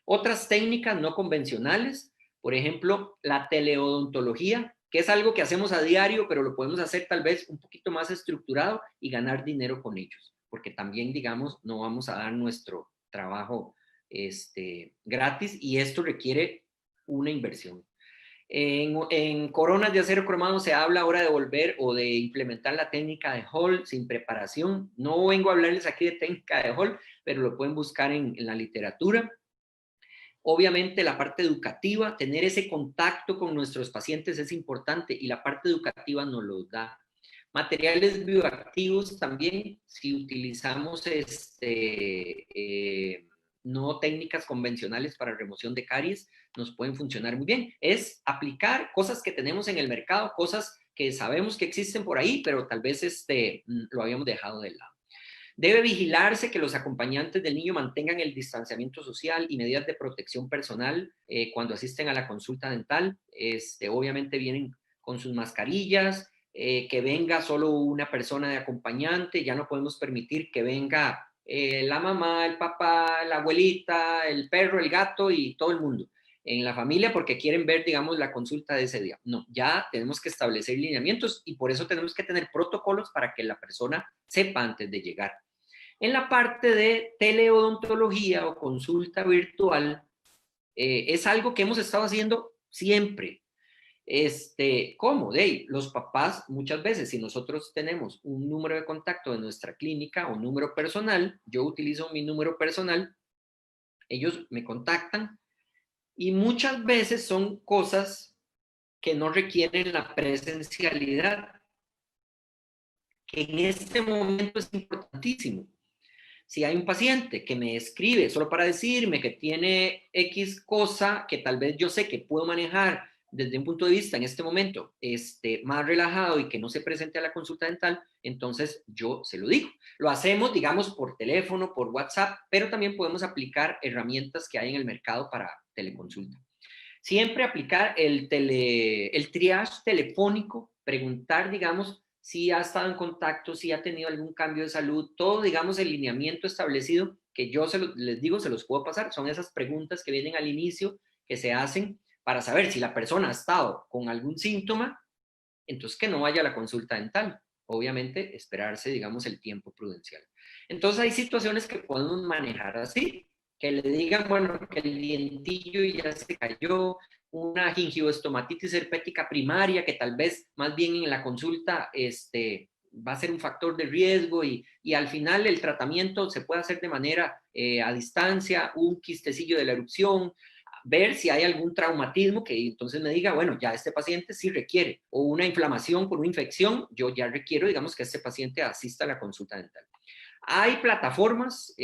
Otras técnicas no convencionales, por ejemplo, la teleodontología, que es algo que hacemos a diario, pero lo podemos hacer tal vez un poquito más estructurado y ganar dinero con ellos, porque también, digamos, no vamos a dar nuestro trabajo gratis, y esto requiere una inversión. En coronas de acero cromado se habla ahora de volver o de implementar la técnica de Hall sin preparación. No vengo a hablarles aquí de técnica de Hall, pero lo pueden buscar en la literatura. Obviamente la parte educativa, tener ese contacto con nuestros pacientes es importante y la parte educativa nos lo da. Materiales bioactivos también, si utilizamos no técnicas convencionales para remoción de caries, nos pueden funcionar muy bien. Es aplicar cosas que tenemos en el mercado, cosas que sabemos que existen por ahí, pero tal vez lo habíamos dejado de lado. Debe vigilarse que los acompañantes del niño mantengan el distanciamiento social y medidas de protección personal cuando asisten a la consulta dental. Obviamente vienen con sus mascarillas, que venga solo una persona de acompañante. Ya no podemos permitir que venga la mamá, el papá, la abuelita, el perro, el gato y todo el mundo en la familia porque quieren ver, digamos, la consulta de ese día. No, ya tenemos que establecer lineamientos y por eso tenemos que tener protocolos para que la persona sepa antes de llegar. En la parte de teleodontología o consulta virtual, es algo que hemos estado haciendo siempre. ¿Cómo? Los papás, muchas veces, si nosotros tenemos un número de contacto de nuestra clínica o número personal, yo utilizo mi número personal, ellos me contactan y muchas veces son cosas que no requieren la presencialidad, que en este momento es importantísimo. Si hay un paciente que me escribe solo para decirme que tiene X cosa que tal vez yo sé que puedo manejar desde un punto de vista en este momento más relajado y que no se presente a la consulta dental, entonces yo se lo digo. Lo hacemos, digamos, por teléfono, por WhatsApp, pero también podemos aplicar herramientas que hay en el mercado para teleconsulta. Siempre aplicar el triage telefónico, preguntar, digamos, si ha estado en contacto, si ha tenido algún cambio de salud, todo, digamos, el lineamiento establecido que yo les digo, se los puedo pasar, son esas preguntas que vienen al inicio, que se hacen para saber si la persona ha estado con algún síntoma entonces que no vaya a la consulta dental. Obviamente, esperarse, digamos, el tiempo prudencial. Entonces, hay situaciones que podemos manejar así, que le digan, bueno, que el dientillo ya se cayó, una gingivoestomatitis herpética primaria, que tal vez más bien en la consulta va a ser un factor de riesgo y al final el tratamiento se puede hacer de manera a distancia, un quistecillo de la erupción, ver si hay algún traumatismo que entonces me diga, bueno, ya este paciente sí requiere, o una inflamación por una infección, yo ya requiero, digamos, que este paciente asista a la consulta dental. Hay plataformas,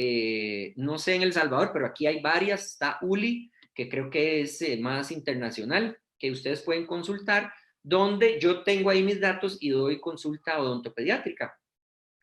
no sé en El Salvador, pero aquí hay varias, está ULI, que creo que es más internacional, que ustedes pueden consultar, donde yo tengo ahí mis datos y doy consulta odontopediátrica.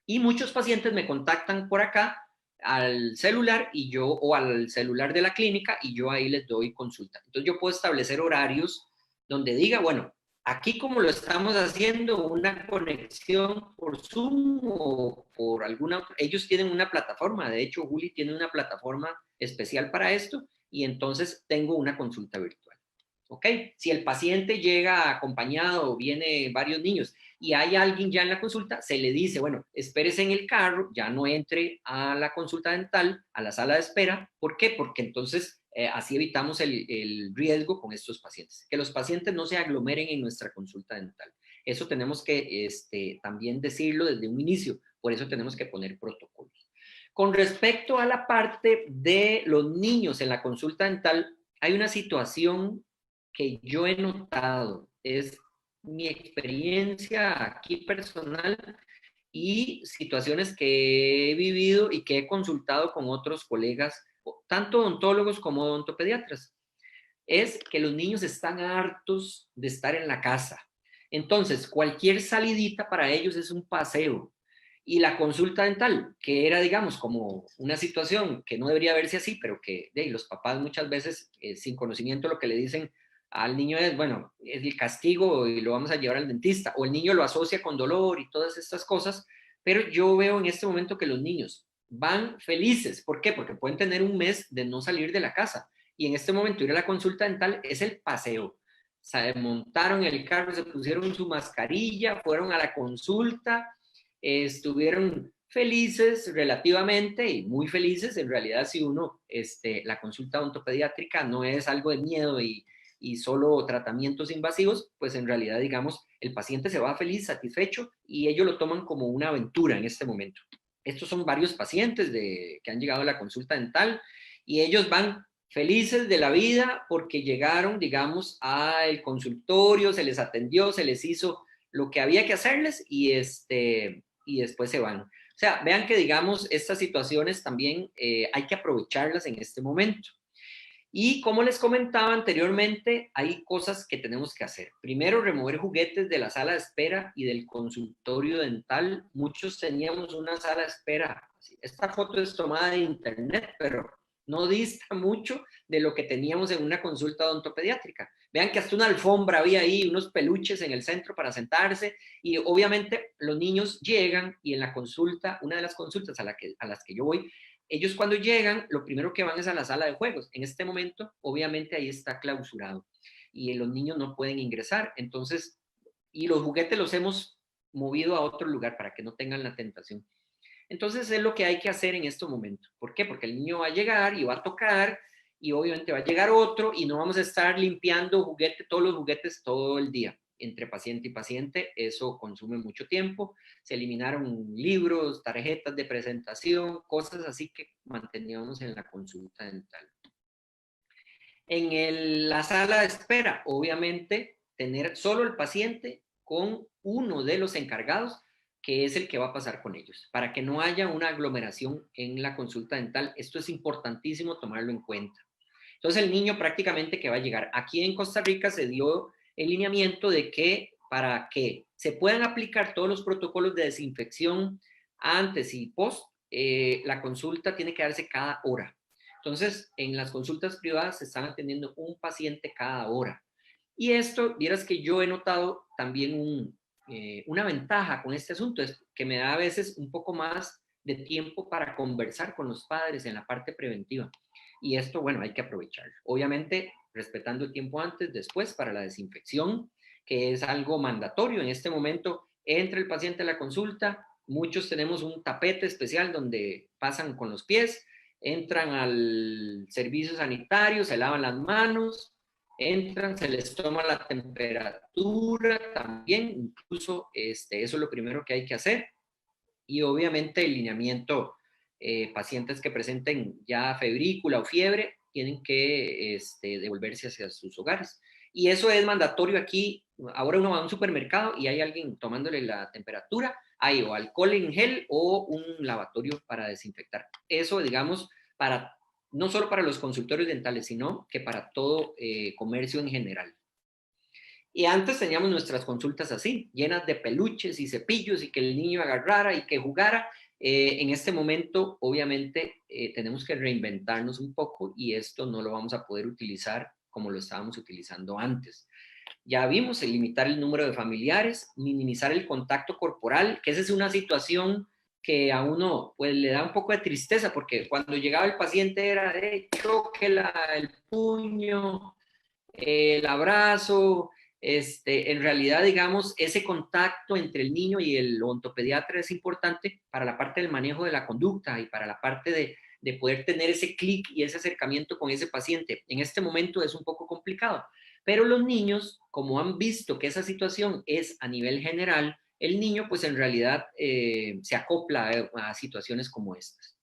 Y muchos pacientes me contactan por acá al celular o al celular de la clínica y yo ahí les doy consulta. Entonces yo puedo establecer horarios donde diga, bueno, aquí como lo estamos haciendo, una conexión por Zoom o por alguna, ellos tienen una plataforma, de hecho Juli tiene una plataforma especial para esto y entonces tengo una consulta virtual. ¿Ok? Si el paciente llega acompañado o viene varios niños y hay alguien ya en la consulta, se le dice, bueno, espérese en el carro, ya no entre a la consulta dental, a la sala de espera. ¿Por qué? Porque entonces así evitamos el riesgo con estos pacientes. Que los pacientes no se aglomeren en nuestra consulta dental. Eso tenemos que también decirlo desde un inicio, por eso tenemos que poner protocolos. Con respecto a la parte de los niños en la consulta dental, hay una situación que yo he notado, es mi experiencia aquí personal y situaciones que he vivido y que he consultado con otros colegas, tanto odontólogos como odontopediatras, es que los niños están hartos de estar en la casa. Entonces, cualquier salidita para ellos es un paseo. Y la consulta dental, que era, digamos, como una situación que no debería verse así, pero que los papás muchas veces, sin conocimiento, lo que le dicen al niño es, bueno, es el castigo y lo vamos a llevar al dentista, o el niño lo asocia con dolor y todas estas cosas, pero yo veo en este momento que los niños van felices. ¿Por qué? Porque pueden tener un mes de no salir de la casa y en este momento ir a la consulta dental es el paseo. Se montaron el carro, se pusieron su mascarilla, fueron a la consulta, estuvieron felices relativamente y muy felices. En realidad, si uno, la consulta odontopediátrica no es algo de miedo y solo tratamientos invasivos, pues en realidad, digamos, el paciente se va feliz, satisfecho y ellos lo toman como una aventura en este momento. Estos son varios pacientes que han llegado a la consulta dental y ellos van felices de la vida porque llegaron, digamos, al consultorio, se les atendió, se les hizo lo que había que hacerles y después se van. O sea, vean que, digamos, estas situaciones también hay que aprovecharlas en este momento. Y como les comentaba anteriormente, hay cosas que tenemos que hacer. Primero, remover juguetes de la sala de espera y del consultorio dental. Muchos teníamos una sala de espera. Esta foto es tomada de internet, pero no dista mucho de lo que teníamos en una consulta odontopediátrica. Vean que hasta una alfombra había ahí, unos peluches en el centro para sentarse y obviamente los niños llegan y en la consulta, una de las consultas a las que yo voy, ellos cuando llegan, lo primero que van es a la sala de juegos. En este momento, obviamente ahí está clausurado y los niños no pueden ingresar. Entonces, y los juguetes los hemos movido a otro lugar para que no tengan la tentación. Entonces es lo que hay que hacer en este momento. ¿Por qué? Porque el niño va a llegar y va a tocar y obviamente va a llegar otro y no vamos a estar limpiando todos los juguetes todo el día entre paciente y paciente. Eso consume mucho tiempo. Se eliminaron libros, tarjetas de presentación, cosas así que manteníamos en la consulta dental. La sala de espera, obviamente, tener solo el paciente con uno de los encargados que es el que va a pasar con ellos, para que no haya una aglomeración en la consulta dental. Esto es importantísimo tomarlo en cuenta. Entonces el niño prácticamente que va a llegar. Aquí en Costa Rica se dio el lineamiento de que para que se puedan aplicar todos los protocolos de desinfección antes y post, la consulta tiene que darse cada hora. Entonces, en las consultas privadas se están atendiendo un paciente cada hora. Y esto, vieras que yo he notado también una ventaja con este asunto, es que me da a veces un poco más de tiempo para conversar con los padres en la parte preventiva. Y esto, bueno, hay que aprovecharlo. Obviamente, respetando el tiempo antes, después, para la desinfección que es algo mandatorio. En este momento entra el paciente a la consulta, muchos tenemos un tapete especial donde pasan con los pies, entran al servicio sanitario, se lavan las manos, entran, se les toma la temperatura también, incluso eso es lo primero que hay que hacer. Y obviamente el lineamiento, pacientes que presenten ya febrícula o fiebre tienen que devolverse hacia sus hogares. Y eso es mandatorio aquí. Ahora uno va a un supermercado y hay alguien tomándole la temperatura, hay o alcohol en gel o un lavatorio para desinfectar. Eso, digamos, para, no solo para los consultorios dentales, sino que para todo comercio en general. Y antes teníamos nuestras consultas así, llenas de peluches y cepillos y que el niño agarrara y que jugara. En este momento, obviamente, tenemos que reinventarnos un poco y esto no lo vamos a poder utilizar como lo estábamos utilizando antes. Ya vimos el limitar el número de familiares, minimizar el contacto corporal, que esa es una situación que a uno pues le da un poco de tristeza porque cuando llegaba el paciente era de choque el puño, el abrazo, en realidad, digamos, ese contacto entre el niño y el odontopediatra es importante para la parte del manejo de la conducta y para la parte de poder tener ese clic y ese acercamiento con ese paciente. En este momento es un poco complicado, pero los niños, como han visto que esa situación es a nivel general, el niño pues en realidad se acopla a situaciones como estas.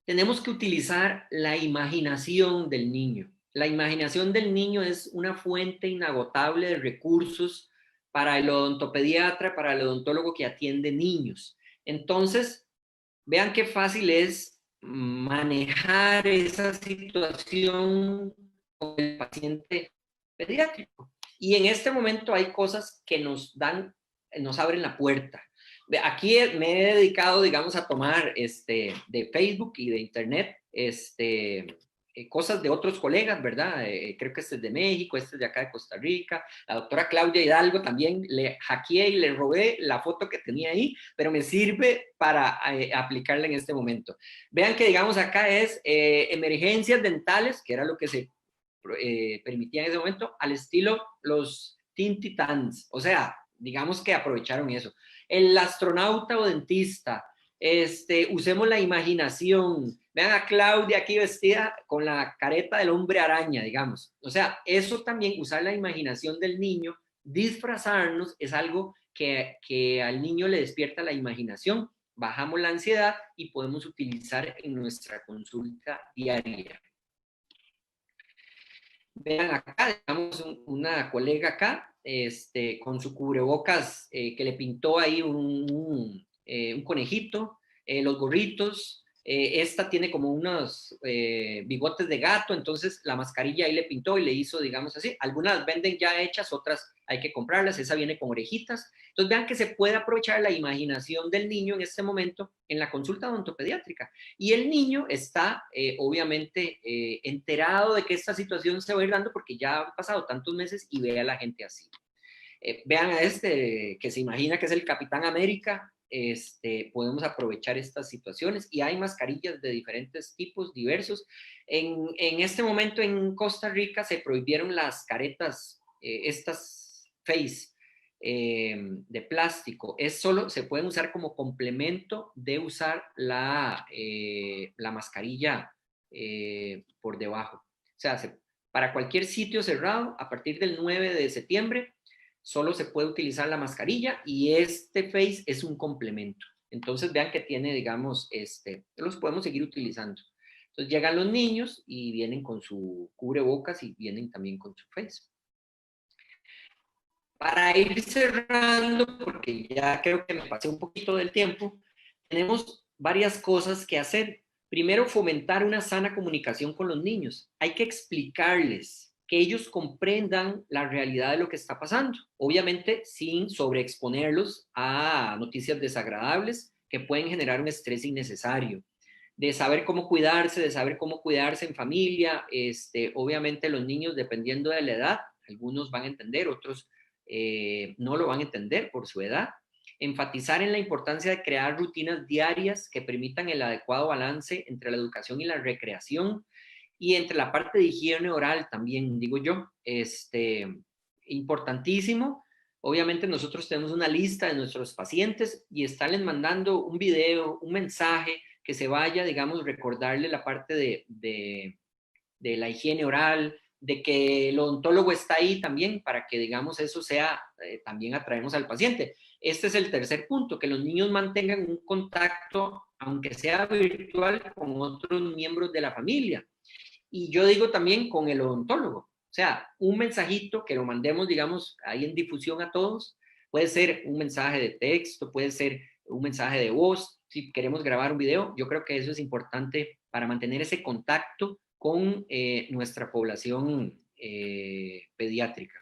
Tenemos que utilizar la imaginación del niño. La imaginación del niño es una fuente inagotable de recursos para el odontopediatra, para el odontólogo que atiende niños. Entonces, vean qué fácil es manejar esa situación con el paciente pediátrico. Y en este momento hay cosas que nos abren la puerta. Aquí me he dedicado, digamos, a tomar de Facebook y de Internet cosas de otros colegas, ¿verdad? Creo que este es de México, este es de acá de Costa Rica. La doctora Claudia Hidalgo también le hackeé y le robé la foto que tenía ahí, pero me sirve para aplicarla en este momento. Vean que, digamos, acá es emergencias dentales, que era lo que se permitía en ese momento, al estilo los Teen Titans. O sea, digamos que aprovecharon eso. El astronauta o dentista, usemos la imaginación. Vean a Claudia aquí vestida con la careta del hombre araña, digamos. O sea, eso también, usar la imaginación del niño, disfrazarnos, es algo que al niño le despierta la imaginación, bajamos la ansiedad y podemos utilizar en nuestra consulta diaria. Vean acá, tenemos una colega acá, con su cubrebocas que le pintó ahí un conejito, los gorritos. Esta tiene como unos bigotes de gato, entonces la mascarilla ahí le pintó y le hizo, digamos así. Algunas venden ya hechas, otras hay que comprarlas. Esa viene con orejitas. Entonces vean que se puede aprovechar la imaginación del niño en este momento en la consulta odontopediátrica. Y el niño está obviamente enterado de que esta situación se va a ir dando porque ya han pasado tantos meses y ve a la gente así. Vean a que se imagina que es el Capitán América. Podemos aprovechar estas situaciones y hay mascarillas de diferentes tipos, diversos. En este momento en Costa Rica se prohibieron las caretas, estas face de plástico. Se pueden usar como complemento de usar la mascarilla por debajo. O sea, para cualquier sitio cerrado, a partir del 9 de septiembre, solo se puede utilizar la mascarilla y este face es un complemento. Entonces vean que tiene, digamos, los podemos seguir utilizando. Entonces llegan los niños y vienen con su cubrebocas y vienen también con su face. Para ir cerrando, porque ya creo que me pasé un poquito del tiempo, tenemos varias cosas que hacer. Primero, fomentar una sana comunicación con los niños. Hay que explicarles, que ellos comprendan la realidad de lo que está pasando. Obviamente, sin sobreexponerlos a noticias desagradables que pueden generar un estrés innecesario. De saber cómo cuidarse en familia. Obviamente, los niños, dependiendo de la edad, algunos van a entender, otros no lo van a entender por su edad. Enfatizar en la importancia de crear rutinas diarias que permitan el adecuado balance entre la educación y la recreación y entre la parte de higiene oral también, digo yo. importantísimo. Obviamente nosotros tenemos una lista de nuestros pacientes y estarles mandando un video, un mensaje que se vaya, digamos, recordarle la parte de la higiene oral, de que el odontólogo está ahí también para que, digamos, eso sea, también atraemos al paciente. Este es el tercer punto, que los niños mantengan un contacto, aunque sea virtual, con otros miembros de la familia. Y yo digo también con el odontólogo. O sea, un mensajito que lo mandemos, digamos, ahí en difusión a todos. Puede ser un mensaje de texto, puede ser un mensaje de voz. Si queremos grabar un video, yo creo que eso es importante para mantener ese contacto con nuestra población pediátrica.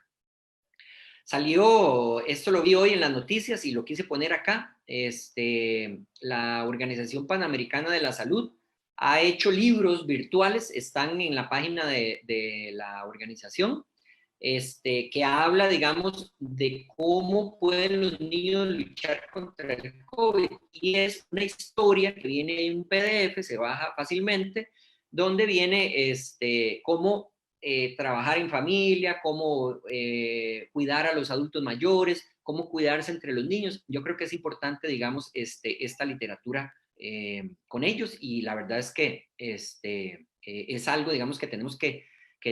Salió, esto lo vi hoy en las noticias y lo quise poner acá, la Organización Panamericana de la Salud ha hecho libros virtuales, están en la página de la organización, que habla, digamos, de cómo pueden los niños luchar contra el COVID. Y es una historia que viene en un PDF, se baja fácilmente, donde viene cómo trabajar en familia, cómo cuidar a los adultos mayores, cómo cuidarse entre los niños. Yo creo que es importante, digamos, esta literatura con ellos, y la verdad es que es algo, digamos, que tenemos que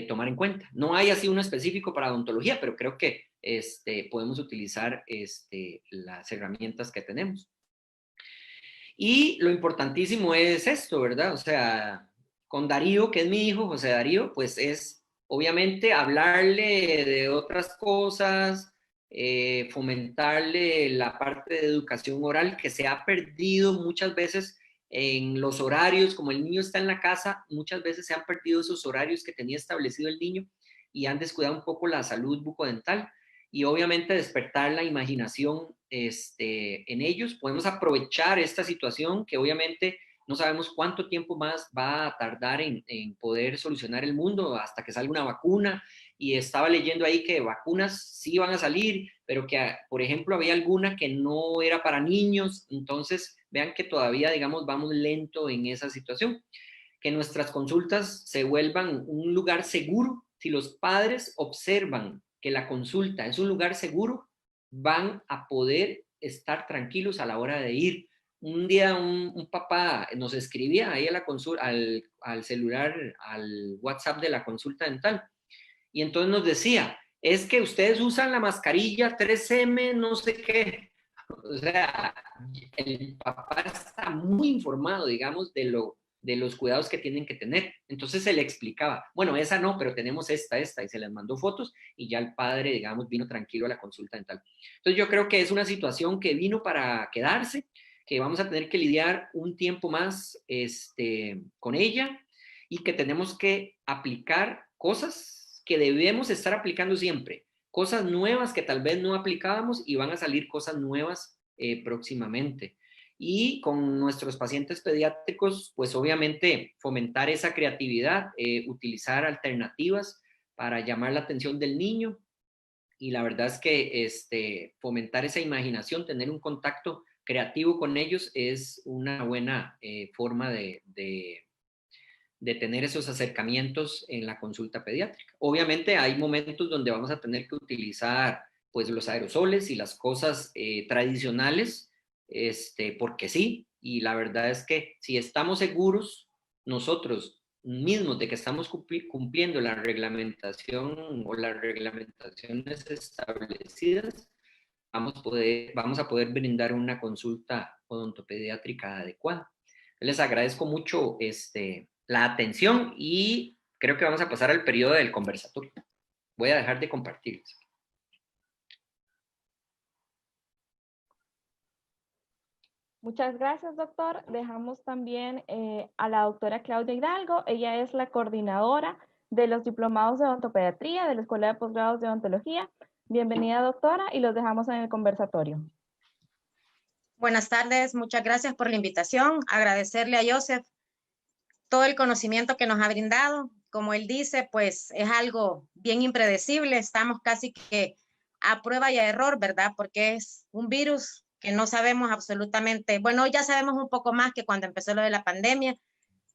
tomar en cuenta. No hay así uno específico para odontología, pero creo que podemos utilizar las herramientas que tenemos. Y lo importantísimo es esto, ¿verdad? O sea, con Darío, que es mi hijo, José Darío, pues es obviamente hablarle de otras cosas, fomentarle la parte de educación oral que se ha perdido muchas veces en los horarios. Como el niño está en la casa, muchas veces se han perdido esos horarios que tenía establecido el niño y han descuidado un poco la salud bucodental. Y obviamente despertar la imaginación en ellos. Podemos aprovechar esta situación que obviamente no sabemos cuánto tiempo más va a tardar en poder solucionar el mundo hasta que salga una vacuna. Y estaba leyendo ahí que vacunas sí van a salir, pero que, por ejemplo, había alguna que no era para niños. Entonces, vean que todavía, digamos, vamos lento en esa situación. Que nuestras consultas se vuelvan un lugar seguro. Si los padres observan que la consulta es un lugar seguro, van a poder estar tranquilos a la hora de ir. Un día un papá nos escribía ahí a la consulta, al celular, al WhatsApp de la consulta dental, y entonces nos decía, es que ustedes usan la mascarilla 3M, no sé qué. O sea, el papá está muy informado, digamos, de los cuidados que tienen que tener. Entonces se le explicaba, bueno, esa no, pero tenemos esta, y se les mandó fotos y ya el padre, digamos, vino tranquilo a la consulta dental. Entonces yo creo que es una situación que vino para quedarse, que vamos a tener que lidiar un tiempo más con ella, y que tenemos que aplicar cosas que debemos estar aplicando siempre, cosas nuevas que tal vez no aplicábamos, y van a salir cosas nuevas próximamente. Y con nuestros pacientes pediátricos, pues obviamente fomentar esa creatividad, utilizar alternativas para llamar la atención del niño. Y la verdad es que fomentar esa imaginación, tener un contacto creativo con ellos es una buena forma de tener esos acercamientos en la consulta pediátrica. Obviamente hay momentos donde vamos a tener que utilizar pues los aerosoles y las cosas tradicionales, porque sí, y la verdad es que si estamos seguros nosotros mismos de que estamos cumpliendo la reglamentación o las reglamentaciones establecidas, vamos a poder brindar una consulta odontopediátrica adecuada. Les agradezco mucho la atención, y creo que vamos a pasar al periodo del conversatorio. Voy a dejar de compartirles. Muchas gracias, doctor. Dejamos también a la doctora Claudia Hidalgo. Ella es la coordinadora de los diplomados de odontopediatría de la Escuela de Posgrados de Odontología. Bienvenida, doctora, y los dejamos en el conversatorio. Buenas tardes, muchas gracias por la invitación. Agradecerle a Joseph todo el conocimiento que nos ha brindado. Como él dice, pues es algo bien impredecible. Estamos casi que a prueba y a error, ¿verdad? Porque es un virus que no sabemos absolutamente, bueno, ya sabemos un poco más que cuando empezó lo de la pandemia,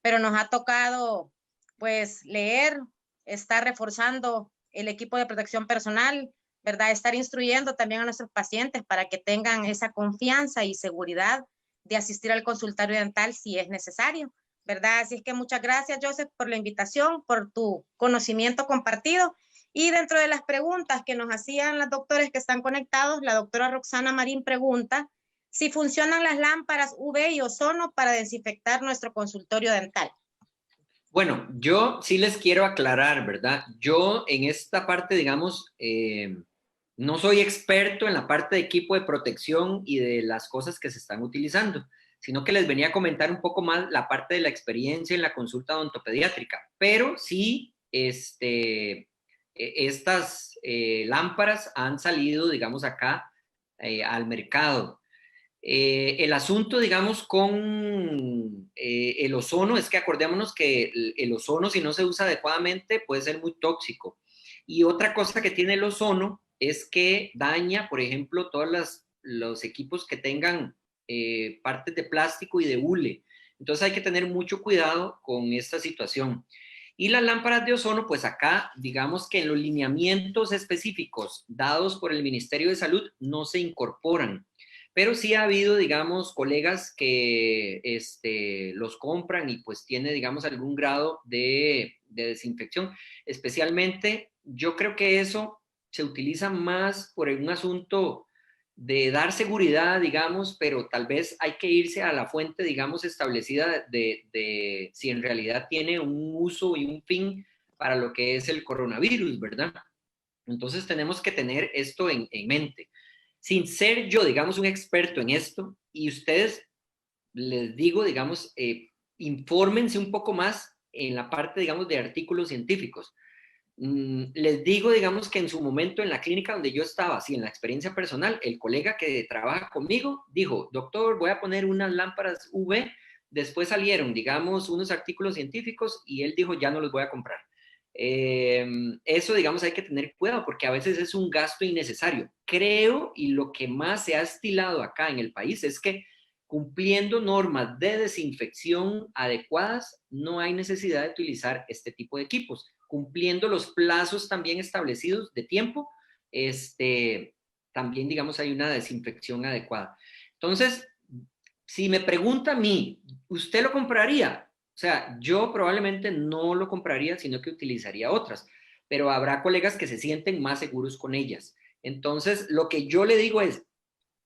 pero nos ha tocado pues leer, estar reforzando el equipo de protección personal, ¿verdad? Estar instruyendo también a nuestros pacientes para que tengan esa confianza y seguridad de asistir al consultorio dental si es necesario, ¿verdad? Así es que muchas gracias, Joseph, por la invitación, por tu conocimiento compartido. Y dentro de las preguntas que nos hacían los doctores que están conectados, la doctora Roxana Marín pregunta si funcionan las lámparas UV y ozono para desinfectar nuestro consultorio dental. Bueno, yo sí les quiero aclarar, ¿verdad? Yo en esta parte, digamos, no soy experto en la parte de equipo de protección y de las cosas que se están utilizando, sino que les venía a comentar un poco más la parte de la experiencia en la consulta odontopediátrica, pero sí, estas lámparas han salido, digamos, acá al mercado. El asunto, digamos, con el ozono es que acordémonos que el ozono, si no se usa adecuadamente, puede ser muy tóxico. Y otra cosa que tiene el ozono es que daña, por ejemplo, todos los equipos que tengan partes de plástico y de hule. Entonces hay que tener mucho cuidado con esta situación. Y las lámparas de ozono, pues acá, digamos que en los lineamientos específicos dados por el Ministerio de Salud no se incorporan. Pero sí ha habido, digamos, colegas que los compran y pues tiene, digamos, algún grado de desinfección. Especialmente, yo creo que eso se utiliza más por un asunto de dar seguridad, digamos, pero tal vez hay que irse a la fuente, digamos, establecida de si en realidad tiene un uso y un fin para lo que es el coronavirus, ¿verdad? Entonces tenemos que tener esto en mente. Sin ser yo, digamos, un experto en esto, y ustedes, les digo, digamos, infórmense un poco más en la parte, digamos, de artículos científicos. Les digo, digamos, que en su momento en la clínica donde yo estaba, así en la experiencia personal, el colega que trabaja conmigo dijo, doctor, voy a poner unas lámparas UV, después salieron, digamos, unos artículos científicos y él dijo, ya no los voy a comprar. Eso, digamos, hay que tener cuidado porque a veces es un gasto innecesario. Creo, y lo que más se ha estilado acá en el país es que cumpliendo normas de desinfección adecuadas, no hay necesidad de utilizar este tipo de equipos. Cumpliendo los plazos también establecidos de tiempo, también, digamos, hay una desinfección adecuada. Entonces, si me pregunta a mí, ¿usted lo compraría? O sea, yo probablemente no lo compraría, sino que utilizaría otras, pero habrá colegas que se sienten más seguros con ellas. Entonces, lo que yo le digo es,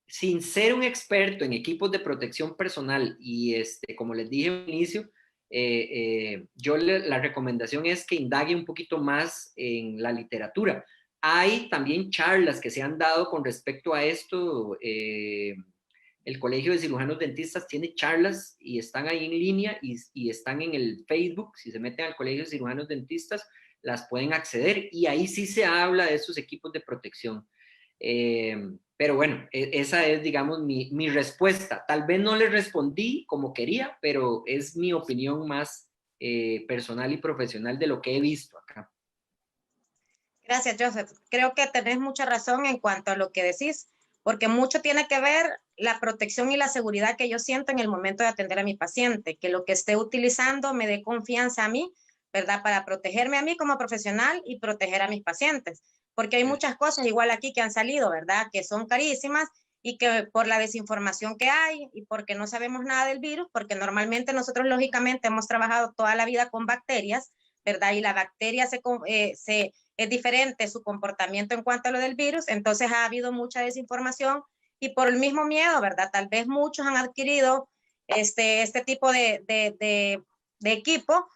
sin ser un experto en equipos de protección personal y como les dije al inicio, la recomendación es que indague un poquito más en la literatura. Hay también charlas que se han dado con respecto a esto. El Colegio de Cirujanos Dentistas tiene charlas y están ahí en línea y están en el Facebook. Si se meten al Colegio de Cirujanos Dentistas, las pueden acceder y ahí sí se habla de esos equipos de protección. Pero bueno, esa es, digamos, mi respuesta. Tal vez no le respondí como quería, pero es mi opinión más personal y profesional de lo que he visto acá. Gracias, Joseph. Creo que tenés mucha razón en cuanto a lo que decís, porque mucho tiene que ver la protección y la seguridad que yo siento en el momento de atender a mi paciente, que lo que esté utilizando me dé confianza a mí, ¿verdad? Para protegerme a mí como profesional y proteger a mis pacientes, porque hay muchas cosas igual aquí que han salido, ¿verdad? Que son carísimas y que por la desinformación que hay y porque no sabemos nada del virus, porque normalmente nosotros lógicamente hemos trabajado toda la vida con bacterias, ¿verdad? Y la bacteria es diferente su comportamiento en cuanto a lo del virus, entonces ha habido mucha desinformación y por el mismo miedo, ¿verdad? Tal vez muchos han adquirido este tipo de equipo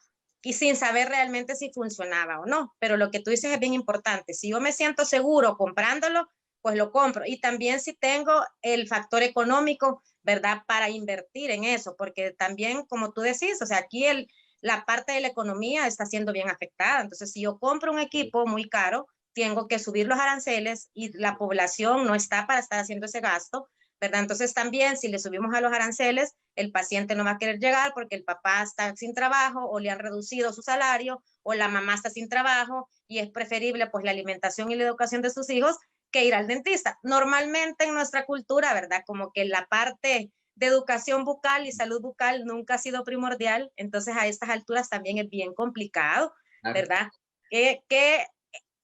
y sin saber realmente si funcionaba o no. Pero lo que tú dices es bien importante. Si yo me siento seguro comprándolo, pues lo compro. Y también si tengo el factor económico, ¿verdad? Para invertir en eso, porque también, como tú decís, o sea, aquí la parte de la economía está siendo bien afectada. Entonces, si yo compro un equipo muy caro, tengo que subir los aranceles y la población no está para estar haciendo ese gasto, ¿verdad? Entonces, también si le subimos a los aranceles, el paciente no va a querer llegar porque el papá está sin trabajo o le han reducido su salario o la mamá está sin trabajo y es preferible pues la alimentación y la educación de sus hijos que ir al dentista. Normalmente en nuestra cultura, ¿verdad? Como que la parte de educación bucal y salud bucal nunca ha sido primordial, entonces a estas alturas también es bien complicado, ¿verdad? Que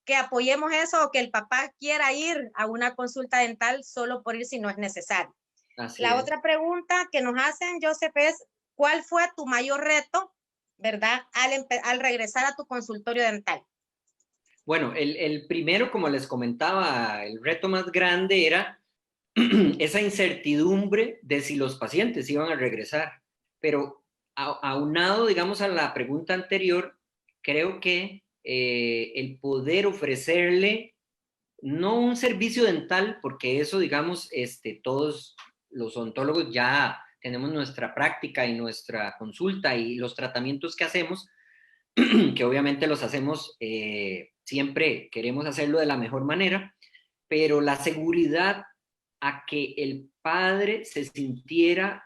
que apoyemos eso o que el papá quiera ir a una consulta dental solo por ir si no es necesario. La otra pregunta que nos hacen, Joseph, es ¿cuál fue tu mayor reto, verdad, al regresar a tu consultorio dental? Bueno, el primero, como les comentaba, el reto más grande era esa incertidumbre de si los pacientes iban a regresar. Pero aunado, digamos, a la pregunta anterior, creo que el poder ofrecerle no un servicio dental, porque eso, digamos, todos los odontólogos ya tenemos nuestra práctica y nuestra consulta y los tratamientos que hacemos, que obviamente los hacemos, siempre queremos hacerlo de la mejor manera, pero la seguridad a que el padre se sintiera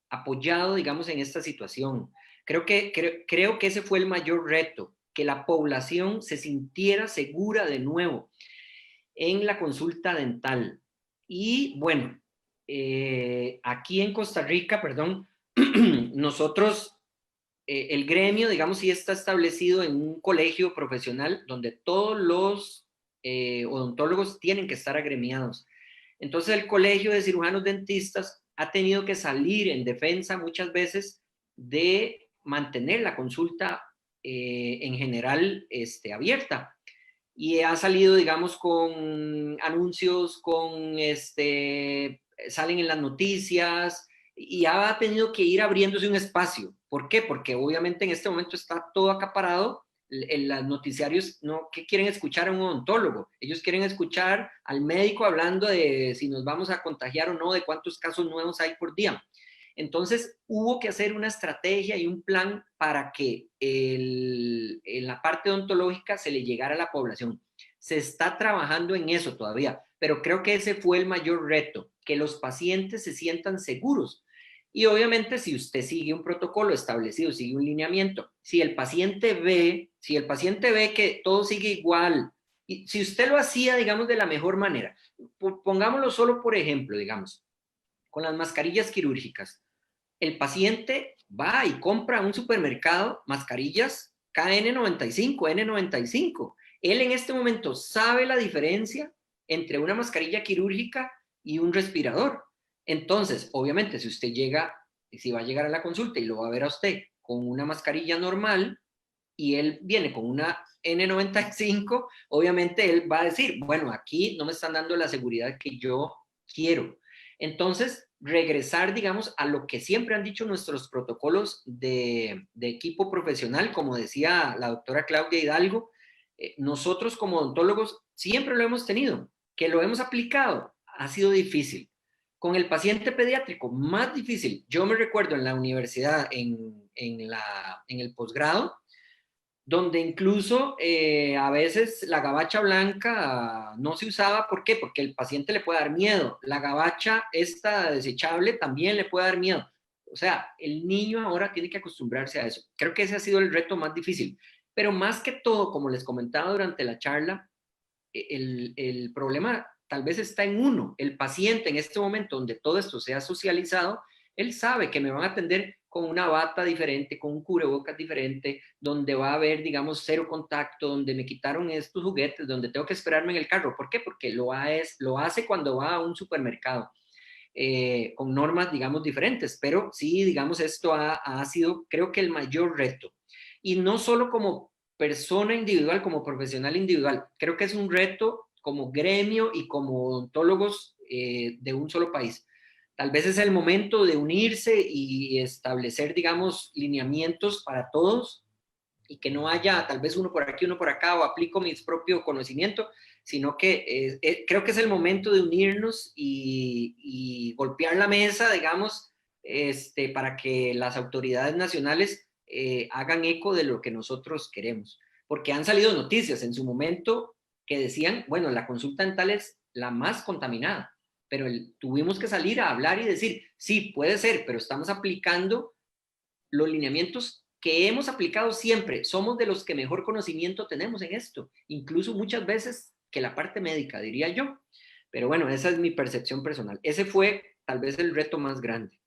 apoyado, digamos, en esta situación. Creo que ese fue el mayor reto, que la población se sintiera segura de nuevo en la consulta dental. Y bueno, aquí en Costa Rica, perdón, nosotros, el gremio, digamos, sí está establecido en un colegio profesional donde todos los odontólogos tienen que estar agremiados. Entonces el Colegio de Cirujanos Dentistas ha tenido que salir en defensa muchas veces de mantener la consulta en general abierta. Y ha salido, digamos, con anuncios, salen en las noticias y ha tenido que ir abriéndose un espacio. ¿Por qué? Porque obviamente en este momento está todo acaparado. Los noticiarios no que quieren escuchar a un odontólogo, ellos quieren escuchar al médico hablando de si nos vamos a contagiar o no, de cuántos casos nuevos hay por día. Entonces hubo que hacer una estrategia y un plan para que en la parte odontológica se le llegara a la población. Se está trabajando en eso todavía, pero creo que ese fue el mayor reto, que los pacientes se sientan seguros. Y obviamente si usted sigue un protocolo establecido, sigue un lineamiento, si el paciente ve que todo sigue igual, y si usted lo hacía, digamos, de la mejor manera, pongámoslo solo por ejemplo, digamos, con las mascarillas quirúrgicas, el paciente va y compra en un supermercado mascarillas KN95, N95. Él en este momento sabe la diferencia entre una mascarilla quirúrgica y un respirador. Entonces, obviamente, si va a llegar a la consulta y lo va a ver a usted con una mascarilla normal y él viene con una N95, obviamente él va a decir, bueno, aquí no me están dando la seguridad que yo quiero. Entonces, regresar, digamos, a lo que siempre han dicho nuestros protocolos de equipo profesional, como decía la doctora Claudia Hidalgo, nosotros como odontólogos siempre lo hemos tenido, que lo hemos aplicado, ha sido difícil. Con el paciente pediátrico, más difícil. Yo me recuerdo en la universidad, en el posgrado, donde incluso a veces la gabacha blanca no se usaba. ¿Por qué? Porque el paciente le puede dar miedo. La gabacha esta desechable también le puede dar miedo. O sea, el niño ahora tiene que acostumbrarse a eso. Creo que ese ha sido el reto más difícil. Pero más que todo, como les comentaba durante la charla, el problema tal vez está en uno. El paciente en este momento donde todo esto se ha socializado, él sabe que me van a atender con una bata diferente, con un cubrebocas diferente, donde va a haber, digamos, cero contacto, donde me quitaron estos juguetes, donde tengo que esperarme en el carro. ¿Por qué? Porque lo hace cuando va a un supermercado, con normas, digamos, diferentes. Pero sí, digamos, esto ha sido, creo que el mayor reto. Y no solo como persona individual, como profesional individual. Creo que es un reto como gremio y como odontólogos de un solo país. Tal vez es el momento de unirse y establecer, digamos, lineamientos para todos y que no haya tal vez uno por aquí, uno por acá, o aplico mi propio conocimiento, sino que creo que es el momento de unirnos y golpear la mesa, digamos, para que las autoridades nacionales hagan eco de lo que nosotros queremos. Porque han salido noticias en su momento que decían, bueno, la consulta dental es la más contaminada, pero tuvimos que salir a hablar y decir, sí, puede ser, pero estamos aplicando los lineamientos que hemos aplicado siempre. Somos de los que mejor conocimiento tenemos en esto, incluso muchas veces que la parte médica, diría yo. Pero bueno, esa es mi percepción personal. Ese fue tal vez el reto más grande.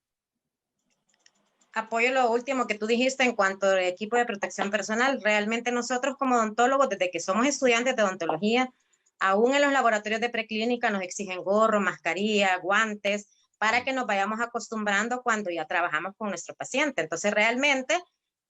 apoyo lo último que tú dijiste en cuanto al equipo de protección personal. Realmente nosotros como odontólogos, desde que somos estudiantes de odontología, aún en los laboratorios de preclínica nos exigen gorro, mascarilla, guantes, para que nos vayamos acostumbrando cuando ya trabajamos con nuestro paciente. Entonces, realmente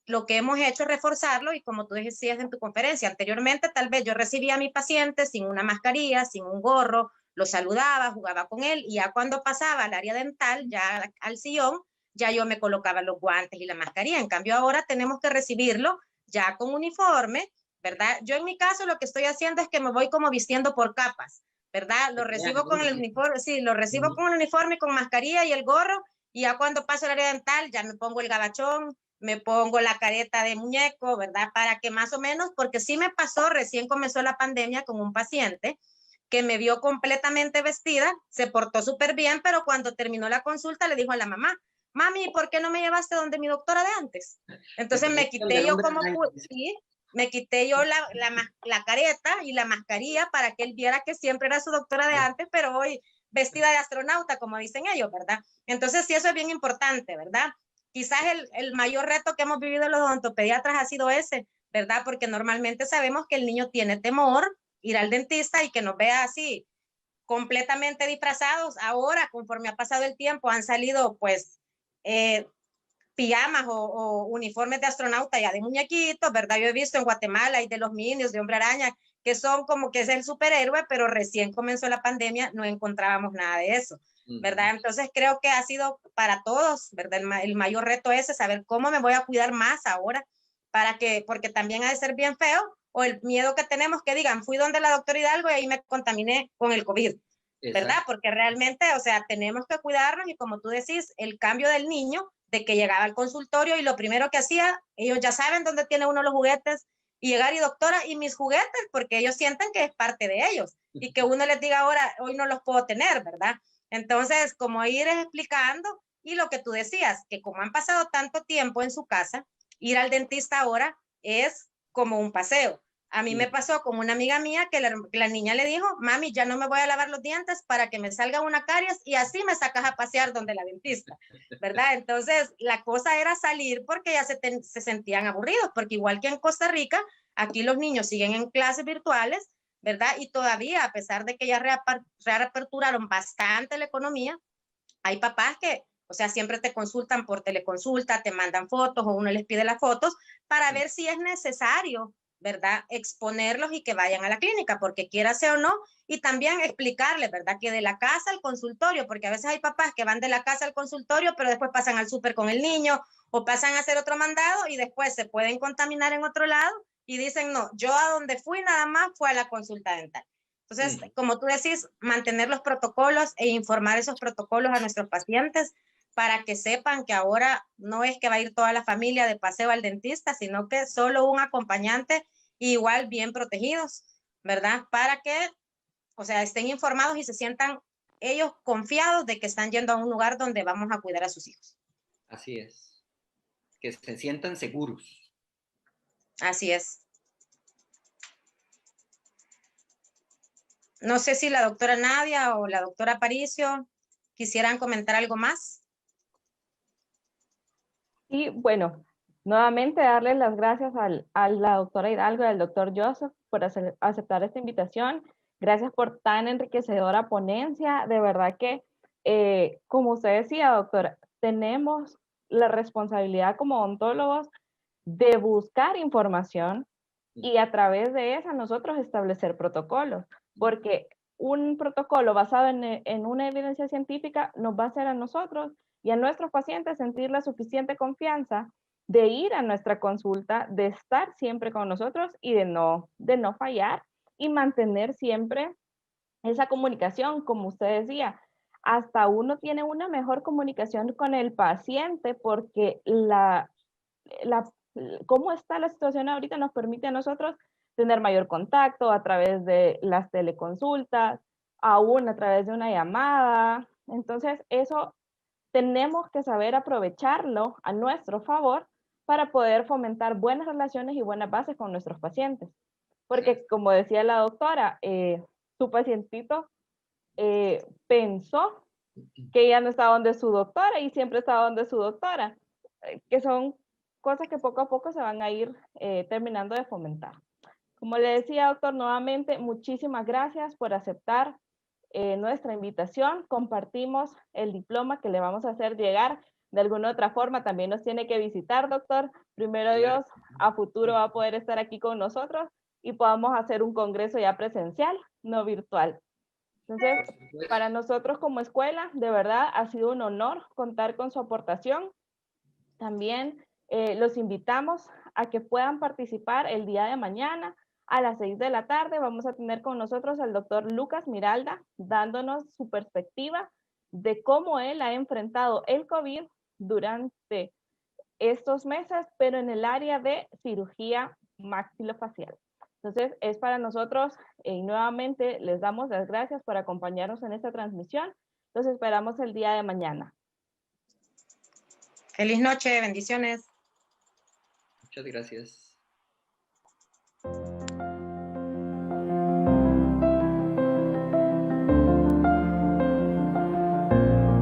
lo que hemos hecho es reforzarlo, y como tú decías en tu conferencia, anteriormente tal vez yo recibía a mi paciente sin una mascarilla, sin un gorro, lo saludaba, jugaba con él, y ya cuando pasaba al área dental, ya al sillón, ya yo me colocaba los guantes y la mascarilla. En cambio, ahora tenemos que recibirlo ya con uniforme, ¿verdad? Yo en mi caso lo que estoy haciendo es que me voy como vistiendo por capas, ¿verdad? Lo recibo con el uniforme, sí, lo recibo con el uniforme, con mascarilla y el gorro, y ya cuando paso al área dental ya me pongo el gabachón, me pongo la careta de muñeco, ¿verdad? Para que más o menos, porque sí me pasó, recién comenzó la pandemia con un paciente que me vio completamente vestida, se portó súper bien, pero cuando terminó la consulta le dijo a la mamá, mami, ¿por qué no me llevaste donde mi doctora de antes? Entonces me quité yo como sí, me quité yo la careta y la mascarilla para que él viera que siempre era su doctora de antes, pero hoy vestida de astronauta, como dicen ellos, ¿verdad? Entonces sí, eso es bien importante, ¿verdad? Quizás el mayor reto que hemos vivido los odontopediatras ha sido ese, ¿verdad? Porque normalmente sabemos que el niño tiene temor ir al dentista y que nos vea así completamente disfrazados. Ahora, conforme ha pasado el tiempo, han salido pues pijamas o uniformes de astronauta ya de muñequitos, ¿verdad? Yo he visto en Guatemala y de los Minions, de Hombre Araña, que son como que es el superhéroe, pero recién comenzó la pandemia, no encontrábamos nada de eso, ¿verdad? Entonces creo que ha sido para todos, ¿verdad? El mayor reto es saber cómo me voy a cuidar más ahora, para que, porque también ha de ser bien feo, o el miedo que tenemos que digan, fui donde la doctora Hidalgo y ahí me contaminé con el COVID, ¿verdad? Exacto. Porque realmente, o sea, tenemos que cuidarnos, y como tú decís, el cambio del niño, de que llegaba al consultorio y lo primero que hacía, ellos ya saben dónde tiene uno los juguetes, y llegar y doctora, y mis juguetes, porque ellos sienten que es parte de ellos, y que uno les diga ahora, hoy no los puedo tener, ¿verdad? Entonces, como ir explicando, y lo que tú decías, que como han pasado tanto tiempo en su casa, ir al dentista ahora es como un paseo. A mí me pasó con una amiga mía que la niña le dijo, mami, ya no me voy a lavar los dientes para que me salga una caries y así me sacas a pasear donde la dentista, ¿verdad? Entonces, la cosa era salir porque ya se sentían aburridos, porque igual que en Costa Rica, aquí los niños siguen en clases virtuales, ¿verdad? Y todavía, a pesar de que ya reaperturaron bastante la economía, hay papás que, o sea, siempre te consultan por teleconsulta, te mandan fotos o uno les pide las fotos para ver si es necesario, ¿verdad? Exponerlos y que vayan a la clínica, porque quiera sea o no, y también explicarles, ¿verdad? Que de la casa al consultorio, porque a veces hay papás que van de la casa al consultorio, pero después pasan al súper con el niño o pasan a hacer otro mandado y después se pueden contaminar en otro lado y dicen, no, yo a donde fui nada más fue a la consulta dental. Entonces, como tú decís, mantener los protocolos e informar esos protocolos a nuestros pacientes para que sepan que ahora no es que va a ir toda la familia de paseo al dentista, sino que solo un acompañante, igual bien protegidos, ¿verdad? Para que, o sea, estén informados y se sientan ellos confiados de que están yendo a un lugar donde vamos a cuidar a sus hijos. Así es. Que se sientan seguros. Así es. No sé si la doctora Nadia o la doctora Aparicio quisieran comentar algo más. Y bueno, nuevamente darles las gracias a la doctora Hidalgo y al doctor Joseph por aceptar esta invitación. Gracias por tan enriquecedora ponencia. De verdad que, como usted decía, doctora, tenemos la responsabilidad como odontólogos de buscar información y a través de esa nosotros establecer protocolos, porque un protocolo basado en una evidencia científica nos va a hacer a nosotros y a nuestros pacientes sentir la suficiente confianza de ir a nuestra consulta, de estar siempre con nosotros y de no fallar y mantener siempre esa comunicación, como usted decía. Hasta uno tiene una mejor comunicación con el paciente porque cómo está la situación ahorita nos permite a nosotros tener mayor contacto a través de las teleconsultas, aún a través de una llamada. Entonces, eso tenemos que saber aprovecharlo a nuestro favor para poder fomentar buenas relaciones y buenas bases con nuestros pacientes. Porque, como decía la doctora, su pacientito pensó que ya no estaba donde su doctora y siempre estaba donde su doctora. que son cosas que poco a poco se van a ir terminando de fomentar. Como le decía, doctor, nuevamente, muchísimas gracias por aceptar nuestra invitación. Compartimos el diploma que le vamos a hacer llegar de alguna otra forma. También nos tiene que visitar, doctor. Primero Dios, a futuro va a poder estar aquí con nosotros y podamos hacer un congreso ya presencial, no virtual. Entonces, para nosotros como escuela, de verdad, ha sido un honor contar con su aportación. También los invitamos a que puedan participar el día de mañana a las 6 de la tarde. Vamos a tener con nosotros al doctor Lucas Miralda, dándonos su perspectiva de cómo él ha enfrentado el COVID durante estos meses, pero en el área de cirugía maxilofacial. Entonces, es para nosotros, y nuevamente les damos las gracias por acompañarnos en esta transmisión. Los esperamos el día de mañana. Feliz noche, bendiciones. Muchas gracias.